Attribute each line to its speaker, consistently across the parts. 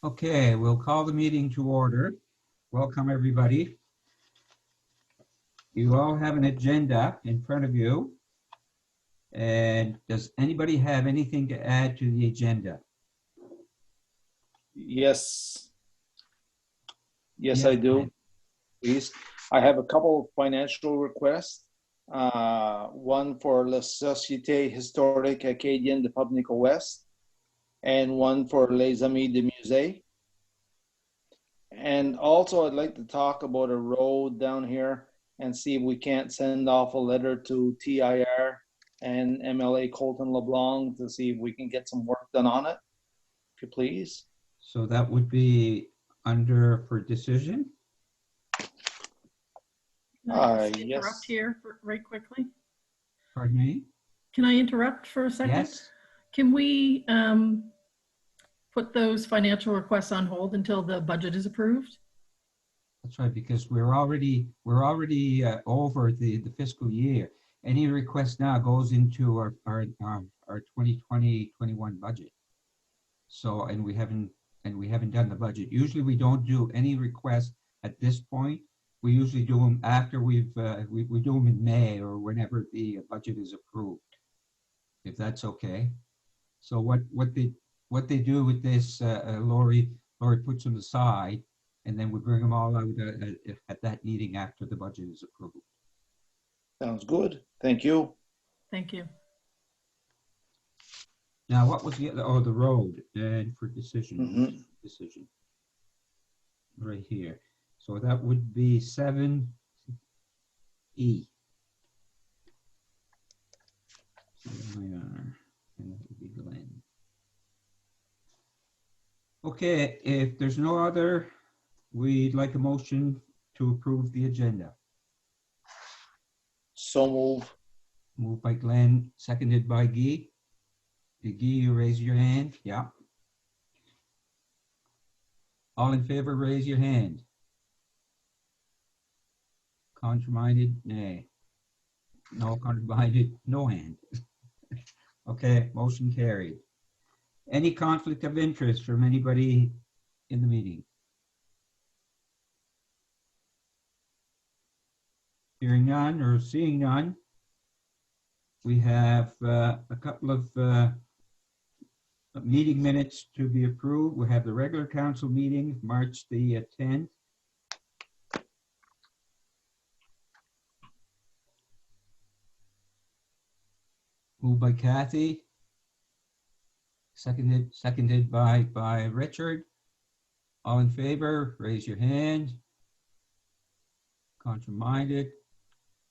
Speaker 1: Okay, we'll call the meeting to order. Welcome, everybody. You all have an agenda in front of you. And does anybody have anything to add to the agenda?
Speaker 2: Yes.
Speaker 1: Yes,
Speaker 2: I do.
Speaker 1: Glenn.
Speaker 2: Please. I have a couple of financial requests. One for La Société Historique Acadienne de Pubnico-Ouest, and one for Les Amis de Musée. And also, I'd like to talk about a road down here and see if we can't send off a letter to TIR and MLA Colton LeBlanc to see if we can get some work done on it, if you please.
Speaker 1: So that would be under for decision?
Speaker 3: Can I just
Speaker 2: Yes.
Speaker 3: interrupt here right quickly?
Speaker 1: Pardon me?
Speaker 3: Can I interrupt for a second?
Speaker 1: Yes.
Speaker 3: Can we put those financial requests on hold until the budget is approved?
Speaker 1: That's right, because we're already over the fiscal year. Any request now goes into our 2020-21 budget. So, and we haven't done the budget. Usually we don't do any requests at this point. We usually do them after we do them in May or whenever the budget is approved, if that's okay. So what they do with this, Lori puts them aside, and then we bring them all out at that meeting after the budget is approved.
Speaker 2: Sounds good. Thank you.
Speaker 3: Thank you.
Speaker 1: Now, what was the other? Oh, the road and for decision. Decision. Right here. So that would be 7E. And that would be Glenn. Okay, if there's no other, we'd like a motion to approve the agenda.
Speaker 2: So move.
Speaker 1: Moved by Glenn, seconded by Guy. Guy, you raise your hand. Yeah. All in favor, raise your hand. Contraminded, nay. No contraminded, no hand. Okay, motion carried. Any conflict of interest from anybody in the meeting? Hearing none or seeing none, we have a couple of meeting minutes to be approved. We have the regular council meeting, March the 10th. Moved by Kathy, seconded by Richard. All in favor, raise your hand. Contraminded,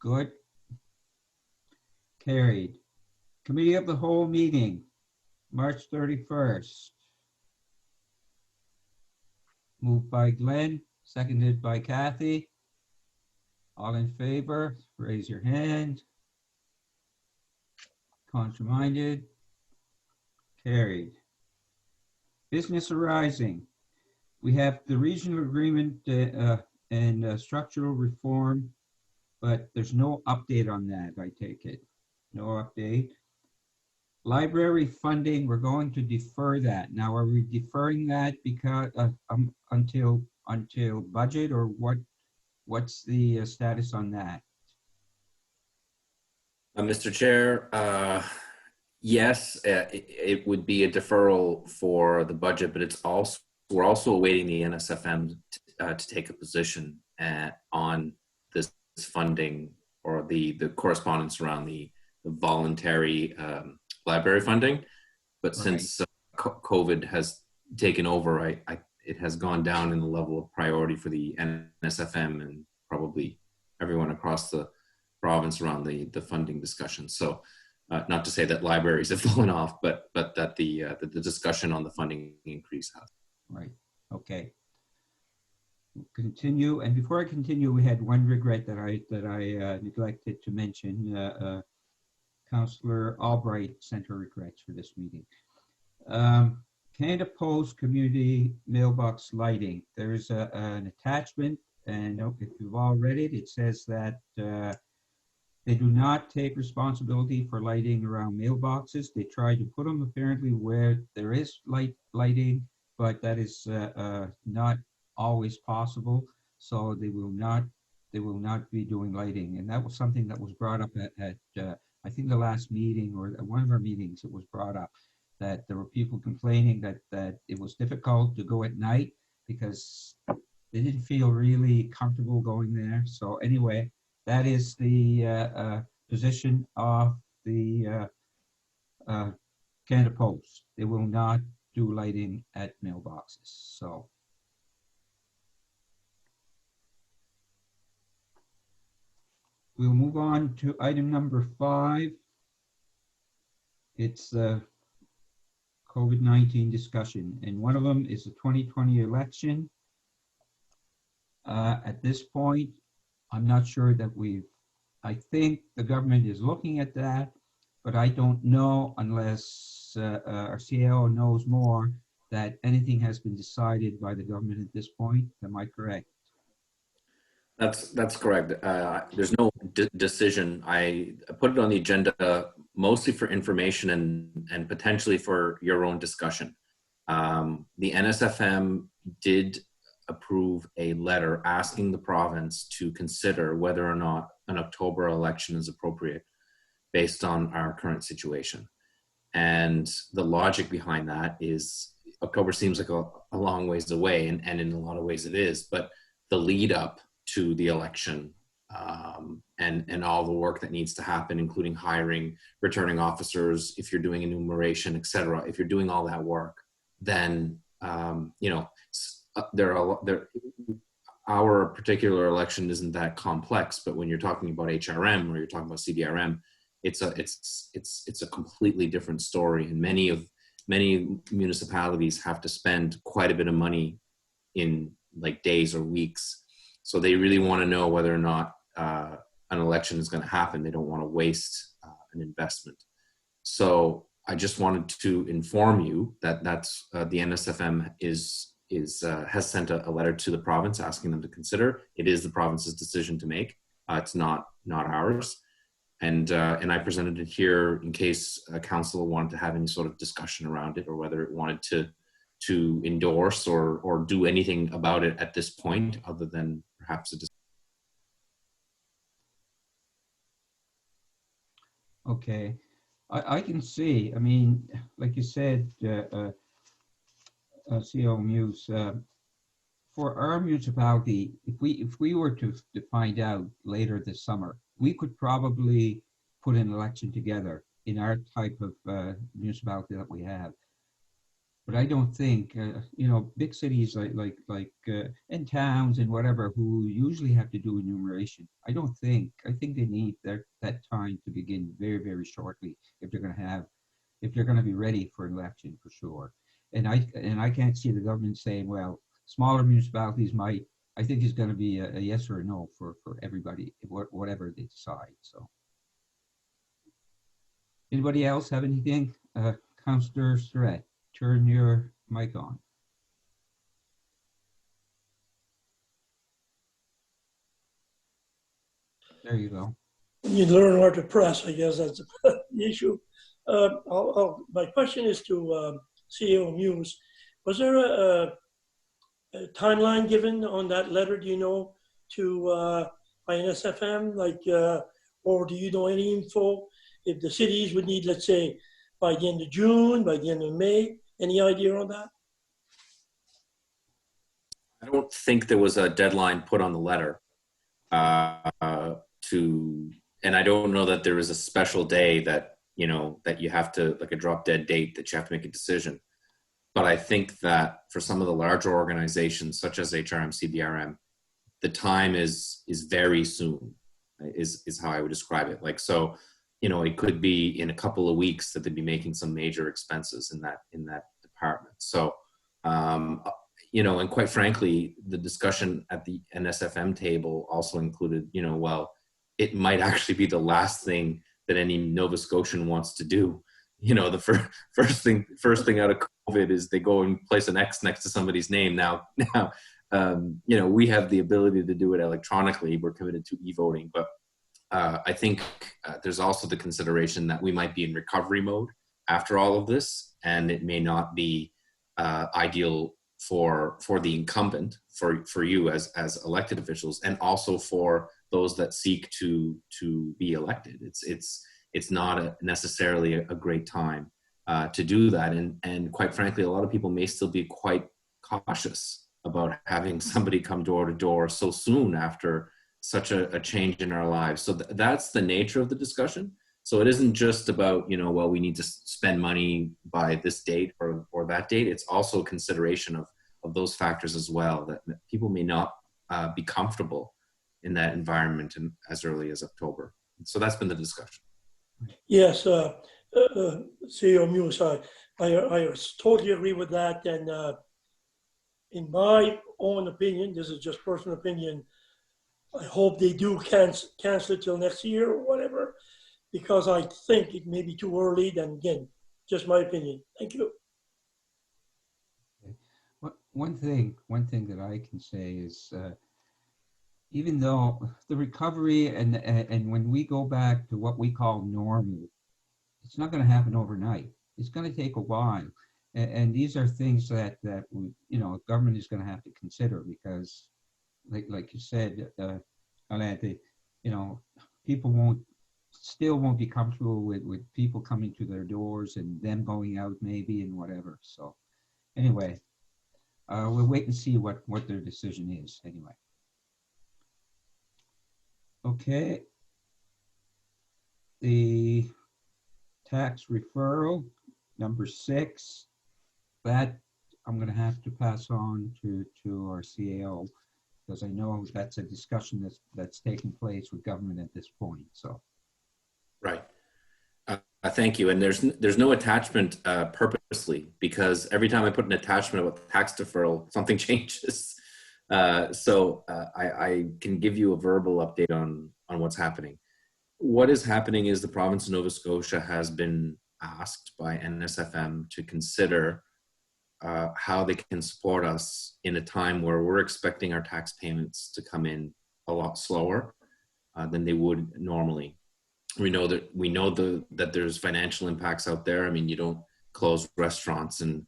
Speaker 1: good. Carried. Committee of the whole meeting, March 31st. Moved by Glenn, seconded by Kathy. All in favor, raise your hand. Contraminded, carried. Business arising. We have the regional agreement and structural reform, but there's no update on that, I take it. No update. Library funding, we're going to defer that. Now, are we deferring that because until budget, or what's the status on that?
Speaker 4: Mr. Chair, yes, it would be a deferral for the budget, but we're also awaiting the NSFM to take a position on this funding, or the correspondence around the voluntary library funding. But since COVID has taken over, it has gone down in the level of priority for the NSFM and probably everyone across the province around the funding discussion. So not to say that libraries have fallen off, but that the discussion on the funding increase has.
Speaker 1: Right, okay. Continue, and before I continue, we had one regret that I neglected to mention. Councillor Albright sent her regrets for this meeting. Canada Post community mailbox lighting. There's an attachment, and if you've all read it, it says that they do not take responsibility for lighting around mailboxes. They try to put them apparently where there is lighting, but that is not always possible. So they will not be doing lighting, and that was something that was brought up at I think the last meeting or at one of our meetings. It was brought up that there were people complaining that it was difficult to go at night because they didn't feel really comfortable going there. So anyway, that is the position of the Canada Post. They will not do lighting at mailboxes. So we'll move on to item number 5. It's the COVID-19 discussion, and one of them is the 2020 election. At this point, I'm not sure that I think the government is looking at that, but I don't know unless our CAO knows more that anything has been decided by the government at this point. Am I correct?
Speaker 4: That's correct. There's no decision. I put it on the agenda mostly for information and potentially for your own discussion. The NSFM did approve a letter asking the province to consider whether or not an October election is appropriate based on our current situation. And the logic behind that is October seems like a long ways away, and in a lot of ways it is, but the lead up to the election and all the work that needs to happen, including hiring, returning officers, if you're doing enumeration, etc. If you're doing all that work, then our particular election isn't that complex. But when you're talking about HRM or you're talking about CDRM, it's a completely different story. And many municipalities have to spend quite a bit of money in like days or weeks. So they really want to know whether or not an election is going to happen. They don't want to waste an investment. So I just wanted to inform you that that's the NSFM has sent a letter to the province asking them to consider. It is the province's decision to make. It's not ours. And I presented it here in case a council wanted to have any sort of discussion around it, or whether it wanted to endorse or do anything about it at this point, other than perhaps a discussion.
Speaker 1: Okay, I can see. I mean, like you said, CO Muse, for our municipality, if we were to find out later this summer, we could probably put an election together in our type of municipality that we have. But I don't think, big cities like and towns and whatever, who usually have to do enumeration, I think they need that time to begin very, very shortly if they're going to be ready for an election for sure. And I can't see the government saying, well, smaller municipalities might. I think it's going to be a yes or a no for everybody, whatever they decide. So, anybody else have anything? Councillor Surratt, turn your mic on. There you go.
Speaker 5: You learn where to press, I guess that's the issue. My question is to CEO Muse. Was there a timeline given on that letter, do you know, to NSFM, or do you know any info if the cities would need, let's say, by the end of June, by the end of May? Any idea on that?
Speaker 4: I don't think there was a deadline put on the letter and I don't know that there is a special day that, that you have to, like a drop dead date that you have to make a decision. But I think that for some of the larger organizations, such as HRM, CBRM, the time is very soon, is how I would describe it. It could be in a couple of weeks that they'd be making some major expenses in that department. So, and quite frankly, the discussion at the NSFM table also included, it might actually be the last thing that any Nova Scotian wants to do. The first thing out of COVID is they go and place an X next to somebody's name. Now, we have the ability to do it electronically. We're committed to e-voting, but I think there's also the consideration that we might be in recovery mode after all of this, and it may not be ideal for the incumbent, for you as elected officials, and also for those that seek to be elected. It's not necessarily a great time to do that, and quite frankly, a lot of people may still be quite cautious about having somebody come door to door so soon after such a change in our lives. So that's the nature of the discussion. So it isn't just about, well, we need to spend money by this date or that date. It's also consideration of those factors as well, that people may not be comfortable in that environment as early as October. So that's been the discussion.
Speaker 5: Yes, CEO Muse, I totally agree with that. And in my own opinion, this is just personal opinion, I hope they do cancel it till next year or whatever, because I think it may be too early. Then again, just my opinion. Thank you.
Speaker 1: One thing that I can say is, even though the recovery and when we go back to what we call normal, it's not going to happen overnight. It's going to take a while, and these are things that we, government is going to have to consider, because, like you said, Alain, people won't be comfortable with people coming to their doors and them going out maybe and whatever. So anyway, we'll wait and see what their decision is anyway. Okay. The tax referral, number 6, that I'm going to have to pass on to our CAO, because I know that's a discussion that's taking place with government at this point. So,
Speaker 4: right. Thank you. And there's no attachment purposely, because every time I put an attachment about tax deferral, something changes. So I can give you a verbal update on what's happening. What is happening is the province of Nova Scotia has been asked by NSFM to consider how they can support us in a time where we're expecting our tax payments to come in a lot slower than they would normally. We know that there's financial impacts out there. I mean, you don't close restaurants and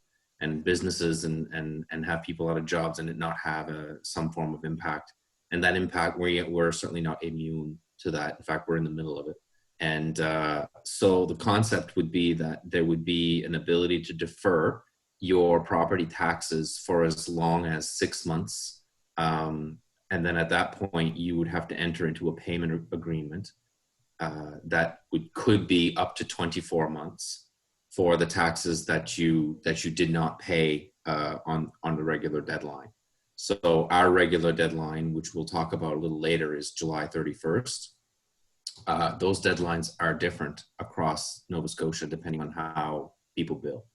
Speaker 4: businesses and have people out of jobs and it not have some form of impact. And that impact, we're certainly not immune to that. In fact, we're in the middle of it. And so the concept would be that there would be an ability to defer your property taxes for as long as 6 months. And then at that point, you would have to enter into a payment agreement that could be up to 24 months for the taxes that you did not pay on the regular deadline. So our regular deadline, which we'll talk about a little later, is July 31st. Those deadlines are different across Nova Scotia depending on how people bill.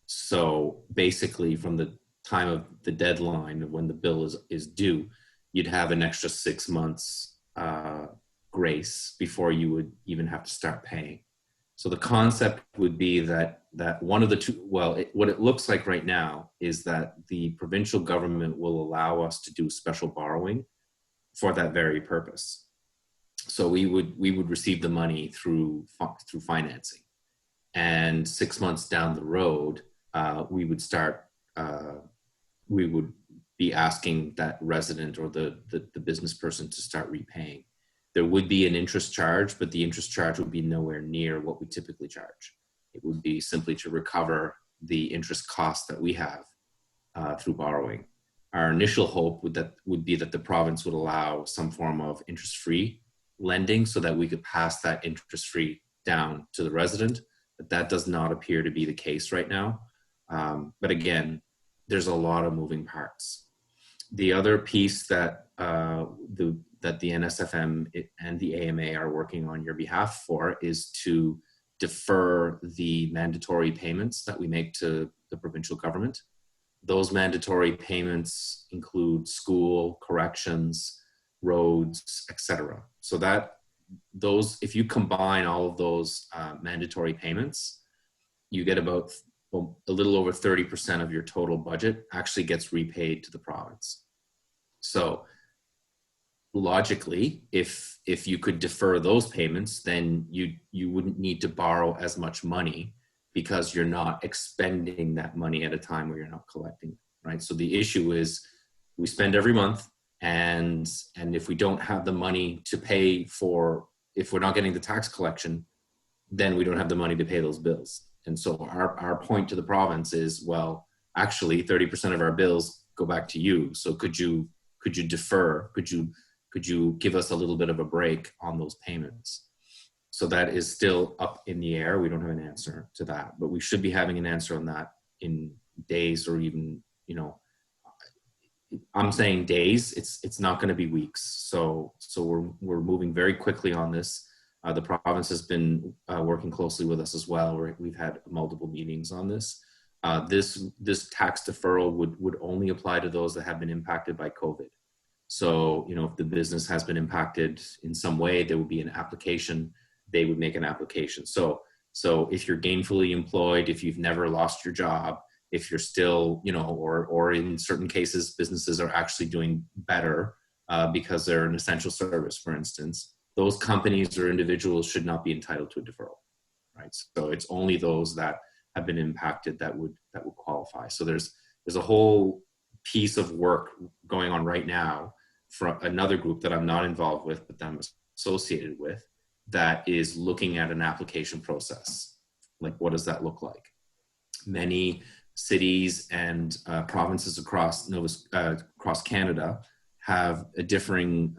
Speaker 4: So basically, from the time of the deadline of when the bill is due, you'd have an extra 6 months grace before you would even have to start paying. So the concept would be that one of the two, what it looks like right now is that the provincial government will allow us to do special borrowing for that very purpose. So we would receive the money through financing, and 6 months down the road, we would be asking that resident or the business person to start repaying. There would be an interest charge, but the interest charge would be nowhere near what we typically charge. It would be simply to recover the interest costs that we have through borrowing. Our initial hope would be that the province would allow some form of interest-free lending so that we could pass that interest-free down to the resident, but that does not appear to be the case right now. But again, there's a lot of moving parts. The other piece that the NSFM and the AMA are working on your behalf for is to defer the mandatory payments that we make to the provincial government. Those mandatory payments include school, corrections, roads, etc. So if you combine all of those mandatory payments, you get about a little over 30% of your total budget actually gets repaid to the province. So logically, if you could defer those payments, then you wouldn't need to borrow as much money because you're not expending that money at a time where you're not collecting right? So the issue is we spend every month, and if we don't have the money to pay for, if we're not getting the tax collection, then we don't have the money to pay those bills. And so our point to the province is, well, actually 30% of our bills go back to you. So could you defer? Could you give us a little bit of a break on those payments? So that is still up in the air. We don't have an answer to that, but we should be having an answer on that in days, or even, I'm saying days. It's not going to be weeks. So we're moving very quickly on this. The province has been working closely with us as well. We've had multiple meetings on this. This tax deferral would only apply to those that have been impacted by COVID. So, if the business has been impacted in some way, there would be an application. They would make an application. So if you're gainfully employed, if you've never lost your job, if you're still, or in certain cases, businesses are actually doing better because they're an essential service, for instance, those companies or individuals should not be entitled to a deferral, right? So it's only those that have been impacted that would qualify. So there's a whole piece of work going on right now from another group that I'm not involved with, but that I'm associated with, that is looking at an application process. Like, what does that look like? Many cities and provinces across Canada have a differing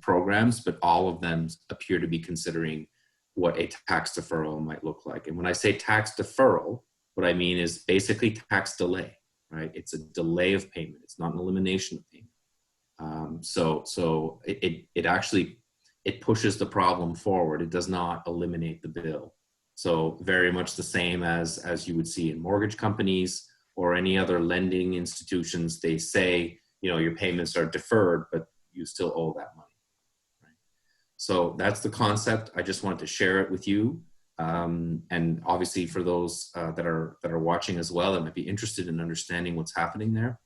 Speaker 4: programs, but all of them appear to be considering what a tax deferral might look like. And when I say tax deferral, what I mean is basically tax delay, right? It's a delay of payment. It's not an elimination of payment. So it actually, it pushes the problem forward. It does not eliminate the bill. So very much the same as you would see in mortgage companies or any other lending institutions. They say, your payments are deferred, but you still owe that money. Right? So that's the concept. I just wanted to share it with you. And obviously for those that are watching as well, that might be interested in understanding what's happening there.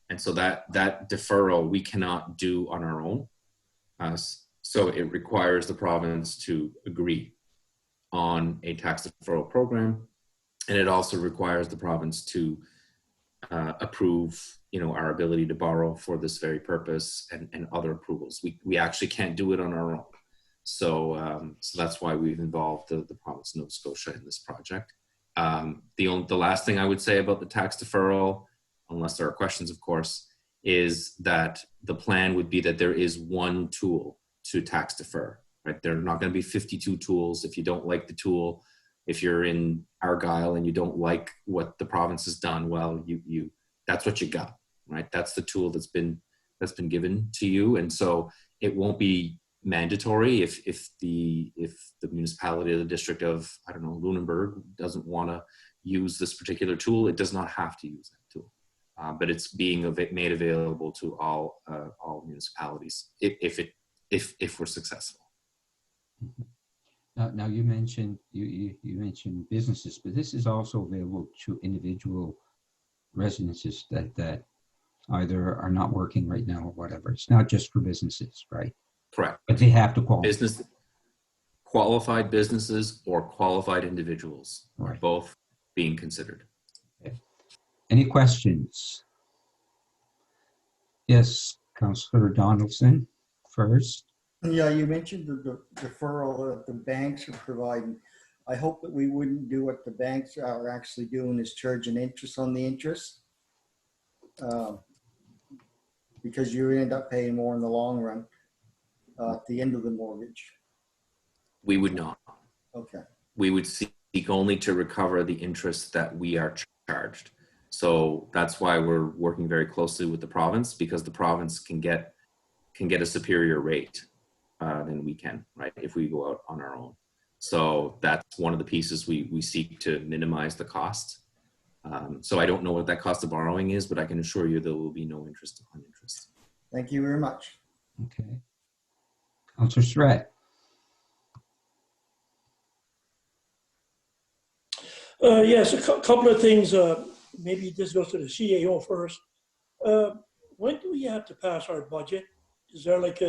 Speaker 4: And so that deferral we cannot do on our own. So it requires the province to agree on a tax deferral program. And it also requires the province to approve, our ability to borrow for this very purpose and other approvals. We actually can't do it on our own. So that's why we've involved the province of Nova Scotia in this project. The last thing I would say about the tax deferral, unless there are questions, of course, is that the plan would be that there is one tool to tax defer, right? There are not going to be 52 tools. If you don't like the tool, if you're in Argyle and you don't like what the province has done, well, you that's what you got, right? That's the tool that's been given to you. And so it won't be mandatory if the municipality or the district of, I don't know, Lunenburg doesn't want to use this particular tool. It does not have to use that tool, but it's being made available to all municipalities if we're successful.
Speaker 1: Now you mentioned you mentioned businesses, but this is also available to individual residences that either are not working right now or whatever. It's not just for businesses, right?
Speaker 4: Correct.
Speaker 1: But they have to qualify.
Speaker 4: Qualified businesses or qualified individuals are
Speaker 1: Right.
Speaker 4: both being considered.
Speaker 1: Okay. Any questions? Yes, Councillor Donaldson first.
Speaker 6: Yeah, you mentioned the deferral that the banks are providing. I hope that we wouldn't do what the banks are actually doing, is charging interest on the interest. Because you end up paying more in the long run at the end of the mortgage.
Speaker 4: We would not.
Speaker 6: Okay.
Speaker 4: We would seek only to recover the interest that we are charged. So that's why we're working very closely with the province, because the province can get a superior rate than we can, right, if we go out on our own. So that's one of the pieces we seek to minimize the cost. So I don't know what that cost of borrowing is, but I can assure you there will be no interest on interest.
Speaker 6: Thank you very much.
Speaker 1: Okay. Councillor Surratt.
Speaker 5: Yes, a couple of things. Maybe this goes to the CAO first. When do we have to pass our budget? Is there like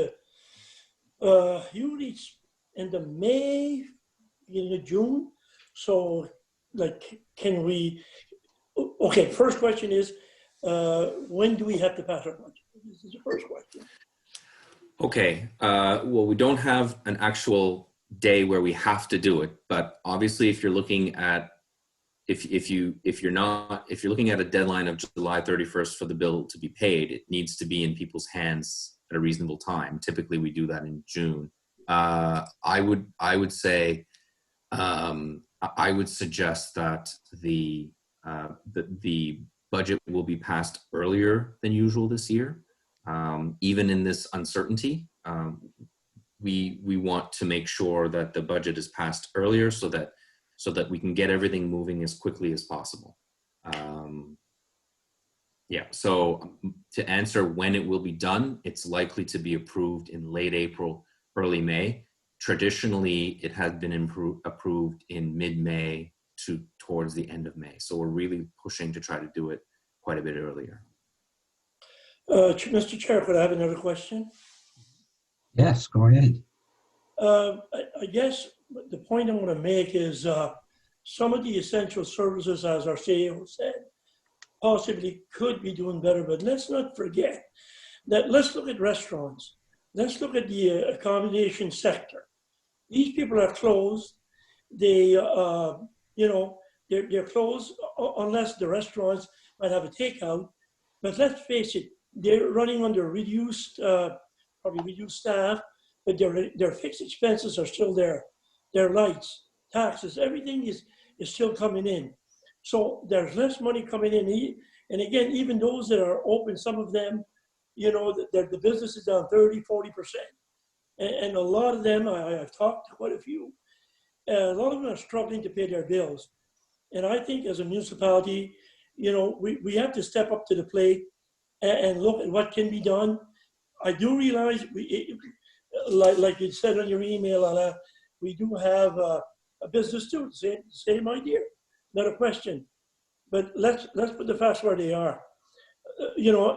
Speaker 5: usually it's end of May, beginning of June? So like, can we, Okay, first question is, when do we have to pass our budget? This is the first question.
Speaker 4: Okay, well, we don't have an actual day where we have to do it, but obviously if you're looking at, if you're looking at a deadline of July 31st for the bill to be paid, it needs to be in people's hands at a reasonable time. Typically we do that in June. I would say, I would suggest that the budget will be passed earlier than usual this year. Even in this uncertainty, we want to make sure that the budget is passed earlier so that we can get everything moving as quickly as possible. Yeah, so to answer when it will be done, it's likely to be approved in late April, early May. Traditionally, it has been approved in mid-May towards the end of May. So we're really pushing to try to do it quite a bit earlier.
Speaker 5: Mr. Chair, could I have another question?
Speaker 1: Yes, go ahead.
Speaker 5: I guess the point I want to make is some of the essential services, as our CEO said, possibly could be doing better, but let's not forget that let's look at restaurants. Let's look at the accommodation sector. These people are closed. They, they're closed unless the restaurants might have a takeout. But let's face it, they're running under probably reduced staff, but their fixed expenses are still there. Their lights, taxes, everything is still coming in. So there's less money coming in. And again, even those that are open, some of them, the business is down 30, 40%. And a lot of them, I've talked to quite a few, a lot of them are struggling to pay their bills. And I think as a municipality, we have to step up to the plate and look at what can be done. I do realize, like you said on your email, Alain, we do have a business too, same idea, not a question. But let's put the facts where they are.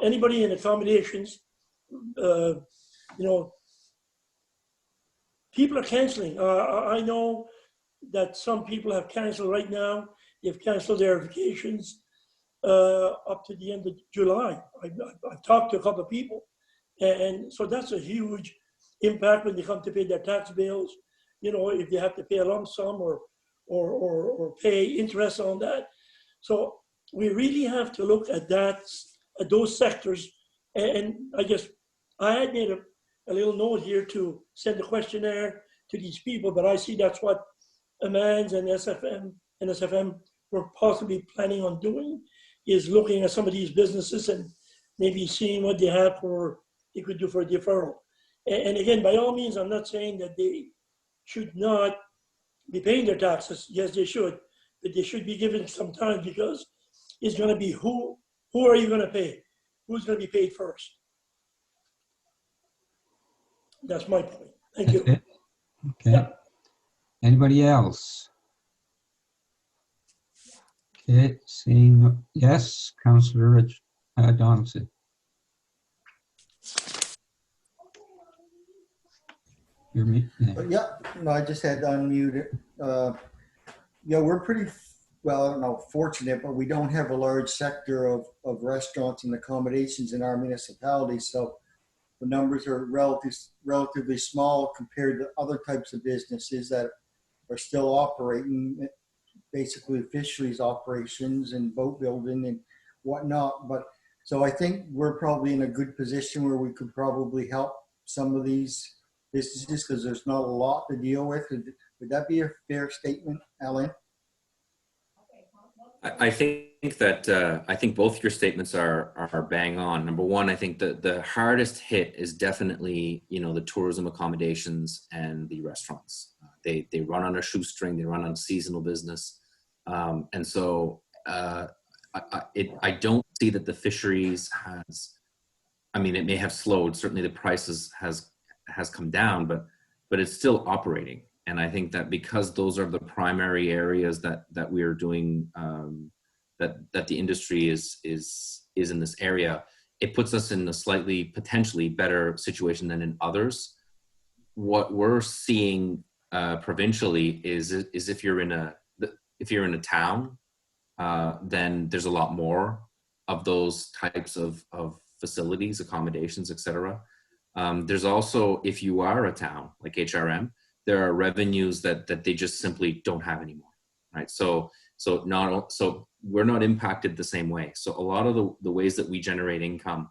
Speaker 5: Anybody in accommodations, people are canceling. I know that some people have canceled right now. They've canceled their vacations up to the end of July. I've talked to a couple of people. And so that's a huge impact when they come to pay their tax bills. If they have to pay a lump sum or pay interest on that. So we really have to look at that, at those sectors. And I guess I had made a little note here to send a questionnaire to these people, but I see that's what AMANS and SFM were possibly planning on doing, is looking at some of these businesses and maybe seeing what they could do for a deferral. And again, by all means, I'm not saying that they should not be paying their taxes. Yes, they should, but they should be given some time, because it's going to be who are you going to pay? Who's going to be paid first? That's my point. Thank you.
Speaker 1: That's it? Okay.
Speaker 5: Yeah.
Speaker 1: Anybody else? Okay, seeing, yes, Councillor Donaldson. You're me.
Speaker 6: Yeah, no, I just had to unmute it. We're pretty, well, I don't know, fortunate, but we don't have a large sector of restaurants and accommodations in our municipality. So the numbers are relatively small compared to other types of businesses that are still operating, basically fisheries operations and boat building and whatnot. But so I think we're probably in a good position where we could probably help some of these businesses because there's not a lot to deal with. Would that be a fair statement, Alan?
Speaker 4: I think that I think both your statements are bang on. Number one, I think the hardest hit is definitely the tourism accommodations and the restaurants. They run on a shoestring. They run on seasonal business, and so I don't see that the fisheries has. I mean, it may have slowed. Certainly, the prices has come down, but it's still operating. And I think that because those are the primary areas that we are doing, that the industry is in this area, it puts us in a slightly potentially better situation than in others. What we're seeing provincially is if you're in a town, then there's a lot more of those types of facilities, accommodations, etc. There's also, if you are a town like HRM, there are revenues that they just simply don't have anymore, right? So we're not impacted the same way. So a lot of the ways that we generate income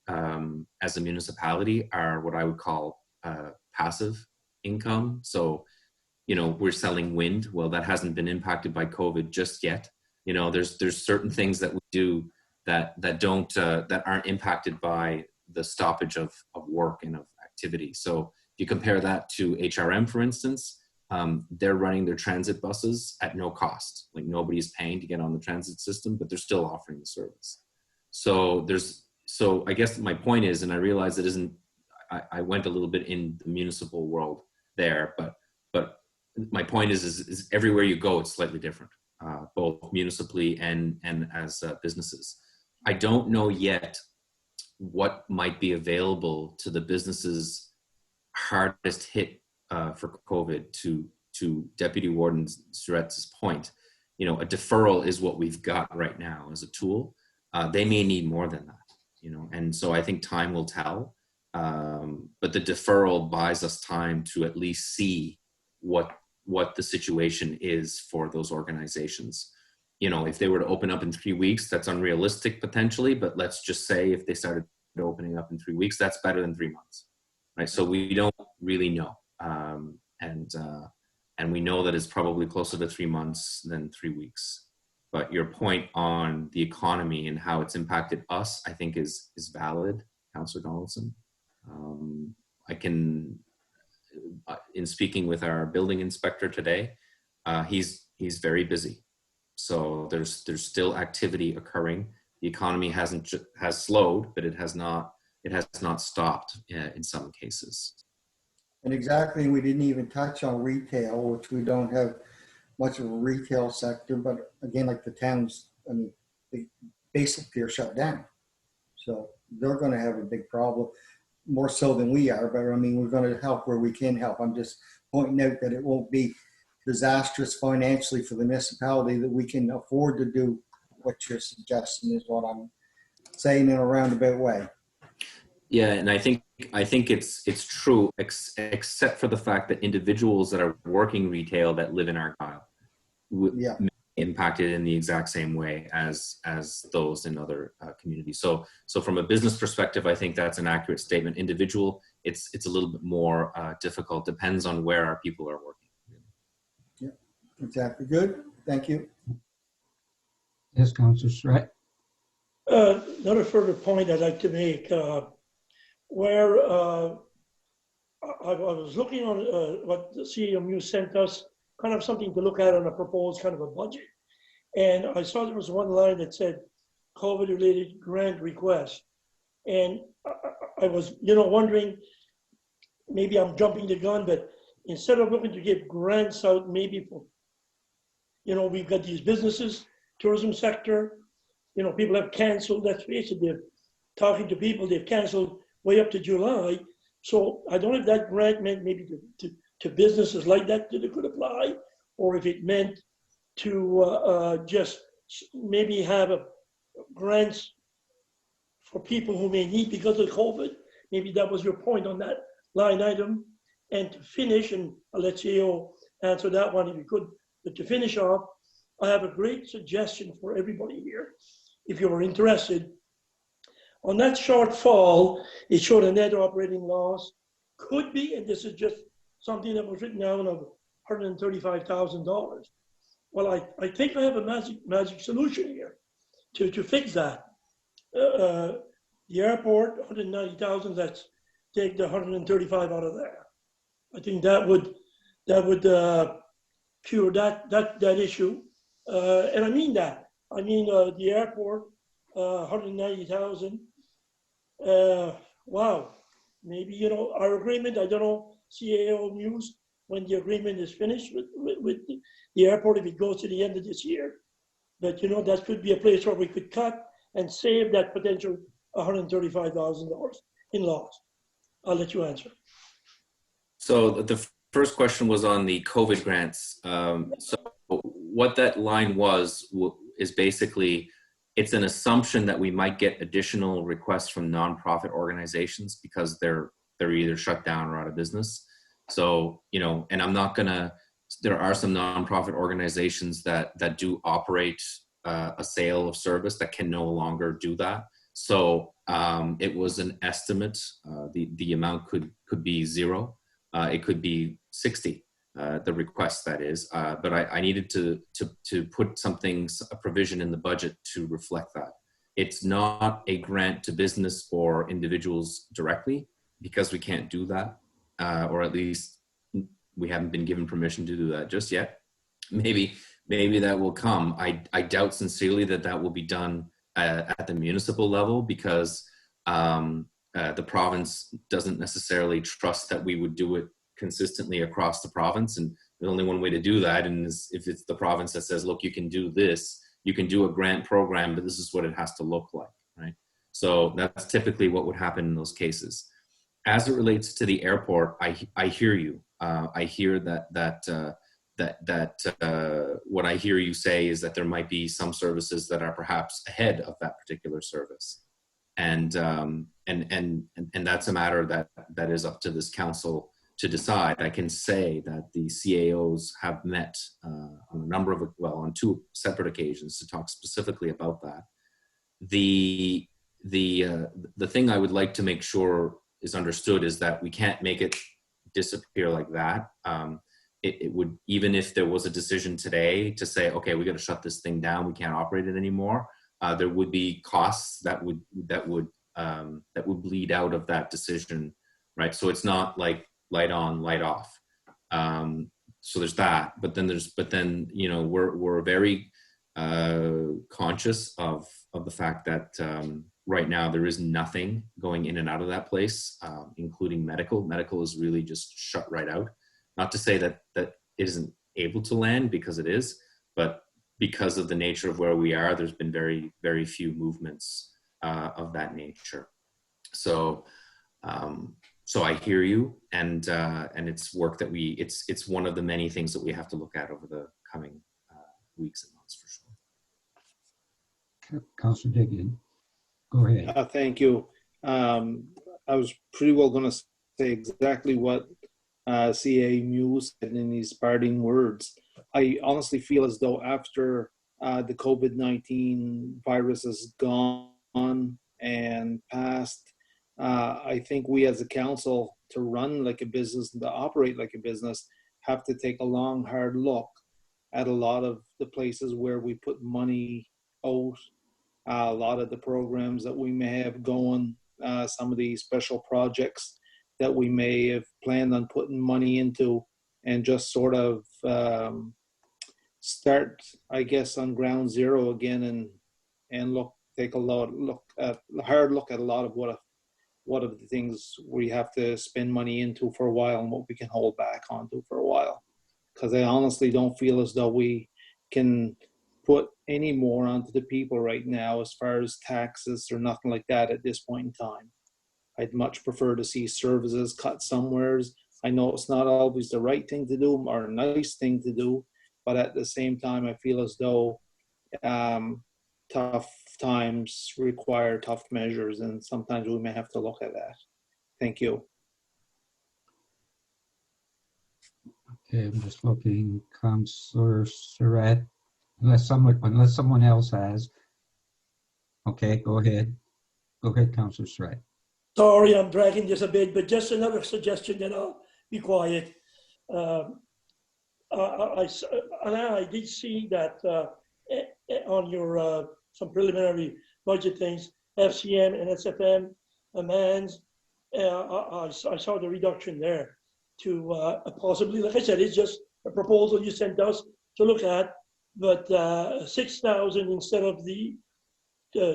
Speaker 4: as a municipality are what I would call passive income. So, you know, we're selling wind. Well, that hasn't been impacted by COVID just yet. You know, there's certain things that we do that aren't impacted by the stoppage of work and of activity. So if you compare that to HRM, for instance, they're running their transit buses at no cost. Like, nobody's paying to get on the transit system, but they're still offering the service. So I guess my point is, and I realize it isn't, I went a little bit in the municipal world there, but my point is everywhere you go, it's slightly different, both municipally and as businesses. I don't know yet what might be available to the businesses hardest hit for COVID. To Deputy Warden Surratt's point, you know, a deferral is what we've got right now as a tool. They may need more than that, you know, and so I think time will tell. But the deferral buys us time to at least see what the situation is for those organizations. You know, if they were to open up in 3 weeks, that's unrealistic potentially, but let's just say if they started opening up in 3 weeks, that's better than 3 months, right? So we don't really know. And we know that it's probably closer to 3 months than 3 weeks. But your point on the economy and how it's impacted us, I think is valid, Councillor Donaldson. I can, in speaking with our building inspector today, he's very busy. So there's still activity occurring. The economy has slowed, but it has not stopped in some cases.
Speaker 6: And exactly, we didn't even touch on retail, which we don't have much of a retail sector, but again, like the towns, I mean, they basically are shut down. So they're going to have a big problem, more so than we are, but I mean, we're going to help where we can help. I'm just pointing out that it won't be disastrous financially for the municipality, that we can afford to do what you're suggesting is what I'm saying in a roundabout way.
Speaker 4: Yeah, and I think it's true, except for the fact that individuals that are working retail that live in Argyle would be impacted in the exact same way as those in other communities. So from a business perspective, I think that's an accurate statement. Individual, it's a little bit more difficult. Depends on where our people are working.
Speaker 6: Yeah, exactly. Good. Thank you.
Speaker 1: Yes, Councillor Surratt.
Speaker 5: Another further point I'd like to make, where I was looking on what the CMU sent us, kind of something to look at on a proposed kind of a budget. And I saw there was one line that said COVID-related grant request. And I was, wondering, maybe I'm jumping the gun, but instead of looking to give grants out, maybe for, we've got these businesses, tourism sector, people have canceled, let's face it, they're talking to people, they've canceled way up to July. So I don't know if that grant meant maybe to businesses like that it could apply, or if it meant to just maybe have grants for people who may need because of COVID. Maybe that was your point on that line item. And to finish, and I'll let CEO answer that one if you could, but to finish off, I have a great suggestion for everybody here, if you're interested. On that shortfall, it showed a net operating loss. Could be, and this is just something that was written down, of $135,000. Well, I think I have a magic solution here to fix that. The airport, 190,000. Let's take the 135 out of there. I think that would cure that issue. And I mean that. I mean the airport, 190,000. Wow. Maybe, our agreement, I don't know, CAO News, when the agreement is finished with the airport, if it goes to the end of this year. But, that could be a place where we could cut and save that potential $135,000 in loss. I'll let you answer.
Speaker 4: So the first question was on the COVID grants. So what that line was, is basically, it's an assumption that we might get additional requests from nonprofit organizations because they're either shut down or out of business. So, you know, and I'm not gonna, there are some nonprofit organizations that do operate a sale of service that can no longer do that. So it was an estimate. The amount could be 0. It could be 60. The request, that is, but I needed to put a provision in the budget to reflect that. It's not a grant to business or individuals directly, because we can't do that, or at least we haven't been given permission to do that just yet. Maybe that will come. I doubt sincerely that will be done at the municipal level, because the province doesn't necessarily trust that we would do it consistently across the province, and there's only one way to do that, and if it's the province that says, look, you can do this, you can do a grant program, but this is what it has to look like, right? So that's typically what would happen in those cases. As it relates to the airport, I hear you. I hear that what I hear you say is that there might be some services that are perhaps ahead of that particular service, and that's a matter that is up to this council to decide. I can say that the CAOs have met on 2 separate occasions to talk specifically about that. The thing I would like to make sure is understood is that we can't make it disappear like that. It would, even if there was a decision today to say, okay, we got to shut this thing down, we can't operate it anymore, there would be costs that would bleed out of that decision, right? So it's not like light on, light off. So there's that, but then you know, we're very conscious of the fact that right now there is nothing going in and out of that place, including medical. Medical is really just shut right out. Not to say that it isn't able to land, because it is, but because of the nature of where we are, there's been very, very few movements of that nature. So I hear you, and it's work that it's one of the many things that we have to look at over the coming weeks and months, for sure.
Speaker 1: Councillor Diggin, go ahead.
Speaker 2: Thank you. I was pretty well going to say exactly what CA Muse said in these parting words. I honestly feel as though after the COVID-19 virus is gone and passed, I think we as a council, to run like a business and to operate like a business, have to take a long, hard look at a lot of the places where we put money out, a lot of the programs that we may have going, some of these special projects that we may have planned on putting money into, and just sort of start, I guess, on ground zero again, and take a hard look at a lot of what of the things we have to spend money into for a while, and what we can hold back onto for a while. Because I honestly don't feel as though we can put any more onto the people right now as far as taxes or nothing like that at this point in time. I'd much prefer to see services cut somewheres. I know it's not always the right thing to do or a nice thing to do, but at the same time, I feel as though tough times require tough measures, and sometimes we may have to look at that. Thank you.
Speaker 1: Okay, I'm just looking. Councillor Surratt, unless someone else has. Okay, go ahead. Go ahead, Councillor Surratt.
Speaker 5: Sorry, I'm dragging this a bit, but just another suggestion, then I'll be quiet. I did see that on your some preliminary budget things, FCM and SFM, amends. I saw the reduction there to possibly, like I said, it's just a proposal you sent us to look at, but 6,000 instead of the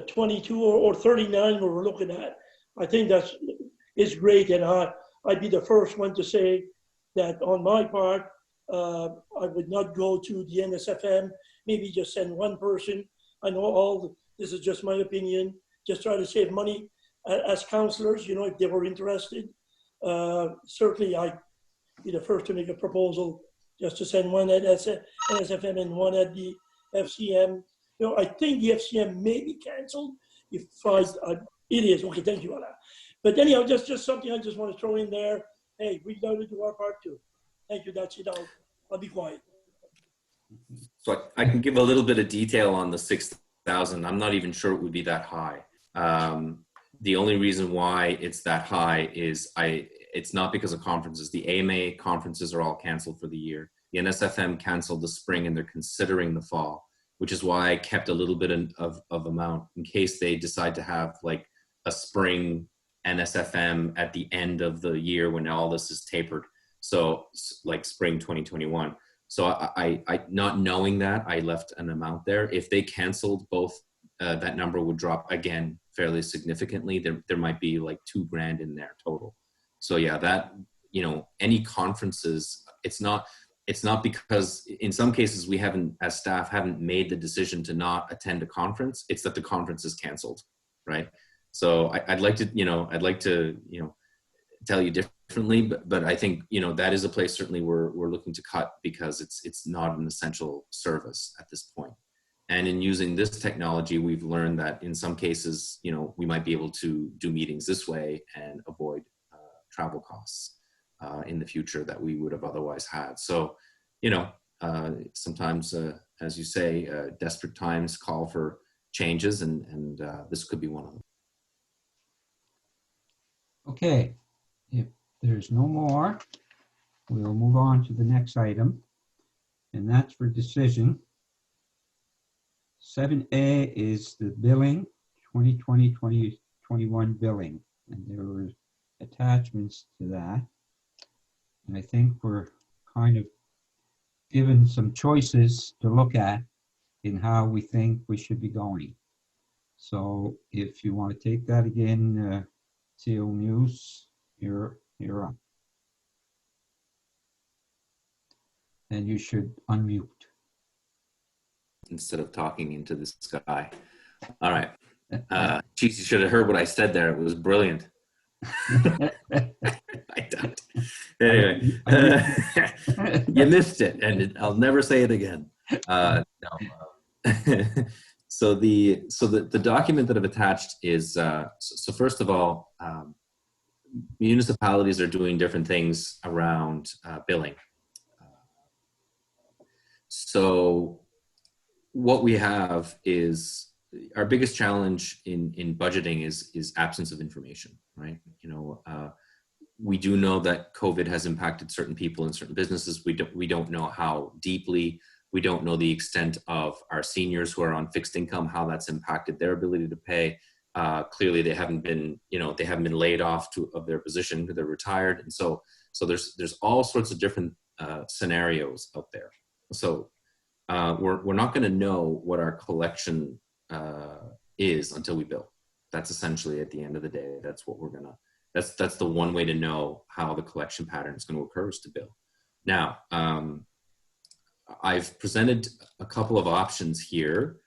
Speaker 5: 22 or 39 we were looking at. I think is great, and I'd be the first one to say that on my part, I would not go to the NSFM, maybe just send one person. I know this is just my opinion, just try to save money as councillors, you know, if they were interested. Certainly I'd be the first to make a proposal just to send one at NSFM and one at the FCM. I think the FCM may be canceled. If it is, okay, thank you, Alain. But anyhow, just something I just want to throw in there. Hey, we got to do our part too. Thank you, that's it. I'll be quiet.
Speaker 4: So I can give a little bit of detail on the 6,000. I'm not even sure it would be that high. The only reason why it's that high is it's not because of conferences. The AMA conferences are all canceled for the year. The NSFM canceled the spring and they're considering the fall, which is why I kept a little bit of amount in case they decide to have like a spring NSFM at the end of the year when all this is tapered. So like spring 2021. So I not knowing that, I left an amount there. If they canceled both, that number would drop again fairly significantly. There might be like $2,000 in there total. So yeah, that, any conferences, it's not because in some cases we as staff haven't made the decision to not attend a conference. It's that the conference is canceled, right? So I'd like to tell you differently, but I think, that is a place certainly we're looking to cut because it's not an essential service at this point. And in using this technology, we've learned that in some cases, we might be able to do meetings this way and avoid travel costs in the future that we would have otherwise had. So, sometimes, as you say, desperate times call for changes, and this could be one of them.
Speaker 1: Okay, if there's no more, we'll move on to the next item, and that's for decision. 7A is the billing, 2020-2021 billing, and there were attachments to that. And I think we're kind of given some choices to look at in how we think we should be going. So if you want to take that again, CO News, you're up. And you should unmute.
Speaker 4: Instead of talking into the sky. All right. Geez, you should have heard what I said there. It was brilliant. I don't. Anyway, you missed it, and I'll never say it again. No. So the document that I've attached is so first of all, municipalities are doing different things around billing. So what we have is our biggest challenge in budgeting is absence of information, right? We do know that COVID has impacted certain people and certain businesses. We don't know how deeply. We don't know the extent of our seniors who are on fixed income, how that's impacted their ability to pay. Clearly, they haven't been laid off of their position. They're retired, and so there's all sorts of different scenarios out there. So we're not going to know what our collection is until we bill. That's essentially at the end of the day. That's what we're gonna. That's the one way to know how the collection pattern is going to occur is to bill. Now, I've presented a couple of options here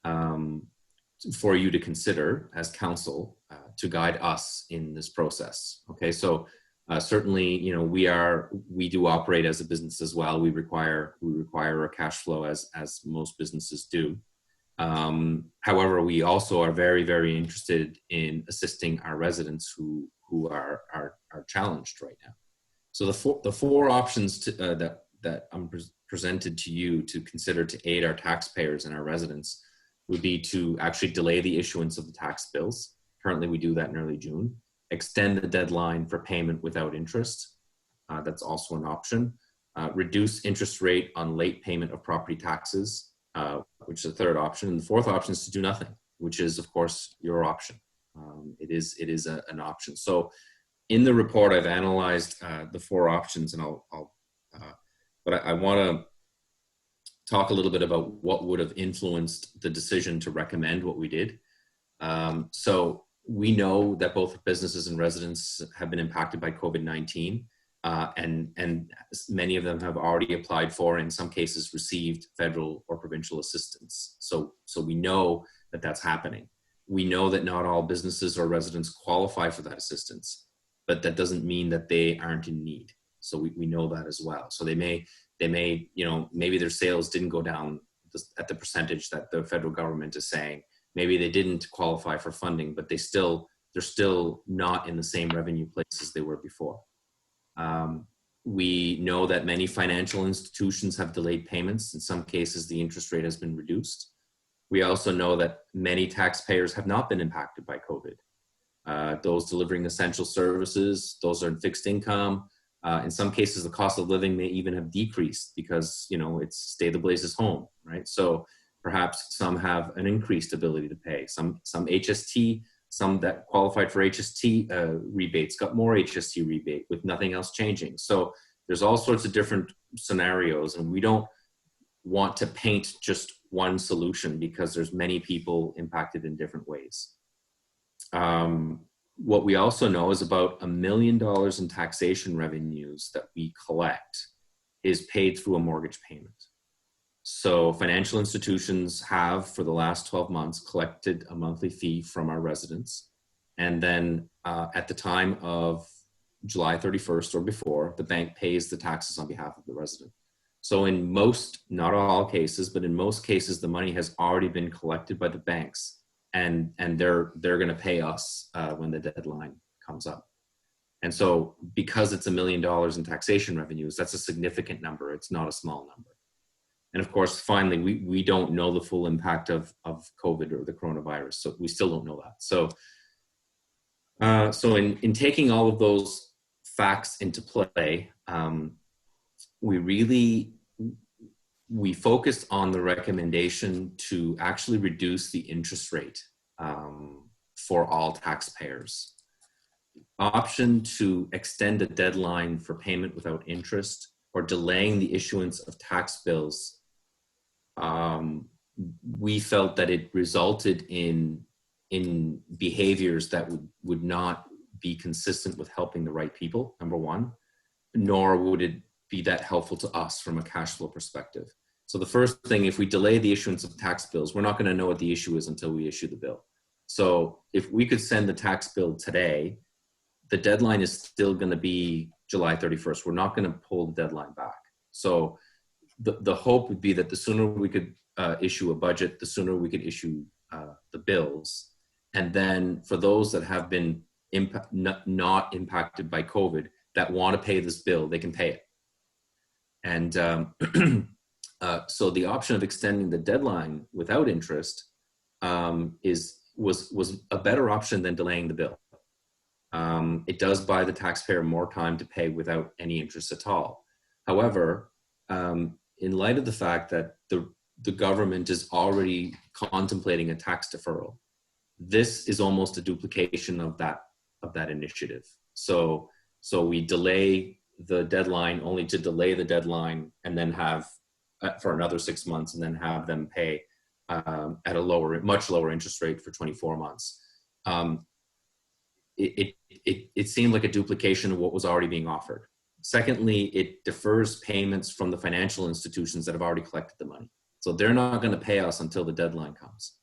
Speaker 4: for you to consider as council to guide us in this process. Okay, so certainly, we do operate as a business as well. We require a cash flow as most businesses do. However, we also are very, very interested in assisting our residents who are challenged right now. So the four options that I'm presented to you to consider to aid our taxpayers and our residents would be to actually delay the issuance of the tax bills. Currently, we do that in early June. Extend the deadline for payment without interest. That's also an option. Reduce interest rate on late payment of property taxes, which is the third option. And the fourth option is to do nothing, which is, of course, your option. It is an option. So in the report, I've analyzed the four options, and but I want to talk a little bit about what would have influenced the decision to recommend what we did. So we know that both businesses and residents have been impacted by COVID-19, and many of them have already applied for, in some cases, received federal or provincial assistance. So we know that that's happening. We know that not all businesses or residents qualify for that assistance, but that doesn't mean that they aren't in need. So we know that as well. So they may, maybe their sales didn't go down at the percentage that the federal government is saying. Maybe they didn't qualify for funding, but they're still not in the same revenue place as they were before. We know that many financial institutions have delayed payments. In some cases, the interest rate has been reduced. We also know that many taxpayers have not been impacted by COVID. Those delivering essential services, those are in fixed income. In some cases, the cost of living may even have decreased because, you know, it's stay the blazes home, right? So perhaps some have an increased ability to pay. Some HST, some that qualified for HST rebates got more HST rebate with nothing else changing. So there's all sorts of different scenarios, and we don't want to paint just one solution because there's many people impacted in different ways. What we also know is about $1 million in taxation revenues that we collect is paid through a mortgage payment. So financial institutions have, for the last 12 months, collected a monthly fee from our residents. And then at the time of July 31st or before, the bank pays the taxes on behalf of the resident. So in most, not all cases, but in most cases, the money has already been collected by the banks, and they're going to pay us when the deadline comes up. And so because it's $1 million in taxation revenues, that's a significant number. It's not a small number. And of course, finally, we don't know the full impact of COVID or the coronavirus. So we still don't know that. So in taking all of those facts into play, we focused on the recommendation to actually reduce the interest rate for all taxpayers. Option to extend the deadline for payment without interest or delaying the issuance of tax bills, we felt that it resulted in behaviors that would not be consistent with helping the right people, number one, nor would it be that helpful to us from a cash flow perspective. So the first thing, if we delay the issuance of tax bills, we're not going to know what the issue is until we issue the bill. So if we could send the tax bill today, the deadline is still going to be July 31st. We're not going to pull the deadline back. So the hope would be that the sooner we could issue a budget, the sooner we could issue the bills. And then for those that have been not impacted by COVID, that want to pay this bill, they can pay it. And so the option of extending the deadline without interest was a better option than delaying the bill. It does buy the taxpayer more time to pay without any interest at all. However, in light of the fact that the government is already contemplating a tax deferral, this is almost a duplication of that initiative. So we delay the deadline only to delay the deadline and then have for another 6 months and then have them pay at a much lower interest rate for 24 months. It seemed like a duplication of what was already being offered. Secondly, it defers payments from the financial institutions that have already collected the money. So they're not going to pay us until the deadline comes.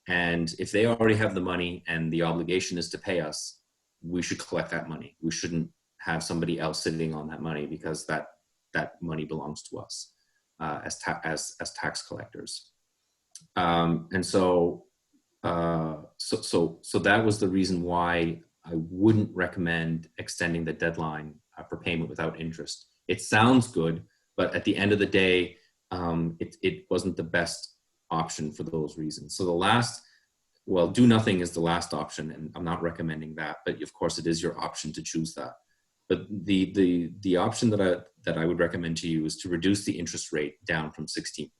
Speaker 4: And if they already have the money and the obligation is to pay us, we should collect that money. We shouldn't have somebody else sitting on that money because that money belongs to us as tax collectors. And so that was the reason why I wouldn't recommend extending the deadline for payment without interest. It sounds good, but at the end of the day, it wasn't the best option for those reasons. So do nothing is the last option, and I'm not recommending that, but of course it is your option to choose that. But the option that I would recommend to you is to reduce the interest rate down from 16%.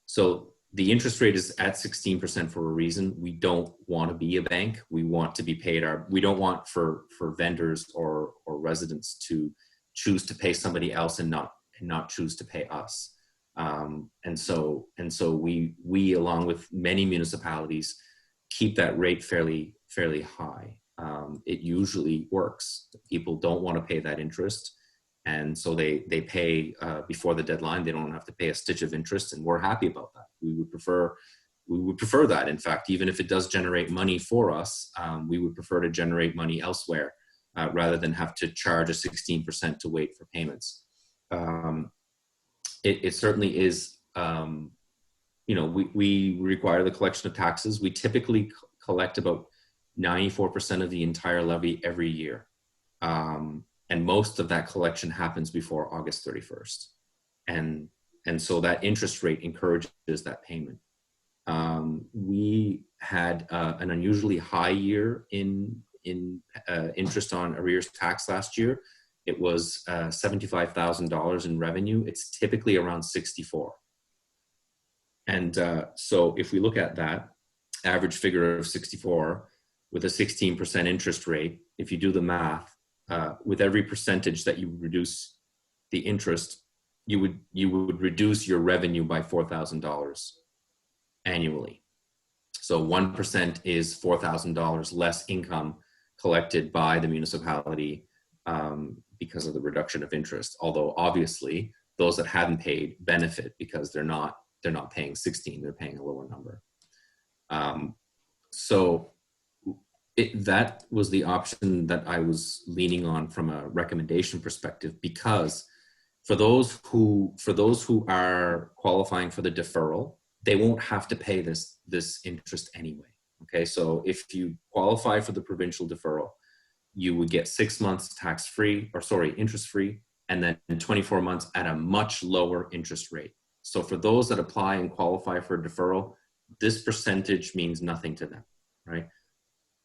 Speaker 4: So the interest rate is at 16% for a reason. We don't want to be a bank. We want to be paid we don't want for vendors or residents to choose to pay somebody else and not choose to pay us. And so we along with many municipalities keep that rate fairly high. It usually works. People don't want to pay that interest. And so they pay before the deadline. They don't have to pay a stitch of interest, and we're happy about that. We would prefer that. In fact, even if it does generate money for us, we would prefer to generate money elsewhere rather than have to charge a 16% to wait for payments. It certainly is you know, we require the collection of taxes. We typically collect about 94% of the entire levy every year. And most of that collection happens before August 31st. And so that interest rate encourages that payment. We had an unusually high year in interest on arrears tax last year. It was $75,000 in revenue. It's typically around 64. And so if we look at that average figure of 64 with a 16% interest rate, if you do the math, with every percentage that you reduce the interest, you would reduce your revenue by $4,000 annually. So 1% is $4,000 less income collected by the municipality because of the reduction of interest. Although obviously those that haven't paid benefit because they're not paying 16, they're paying a lower number. So that was the option that I was leaning on from a recommendation perspective, because for those who are qualifying for the deferral, they won't have to pay this interest anyway. Okay, so if you qualify for the provincial deferral, you would get 6 months interest-free, and then 24 months at a much lower interest rate. So for those that apply and qualify for a deferral, this percentage means nothing to them, right?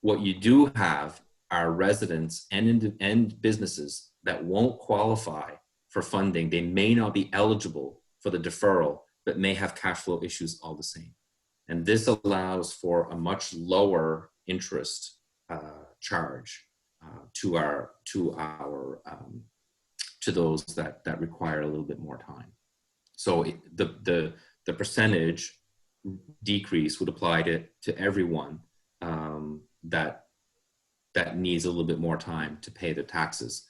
Speaker 4: What you do have are residents and businesses that won't qualify for funding. They may not be eligible for the deferral, but may have cash flow issues all the same. And this allows for a much lower interest charge to those that require a little bit more time. So the percentage decrease would apply to everyone that needs a little bit more time to pay their taxes,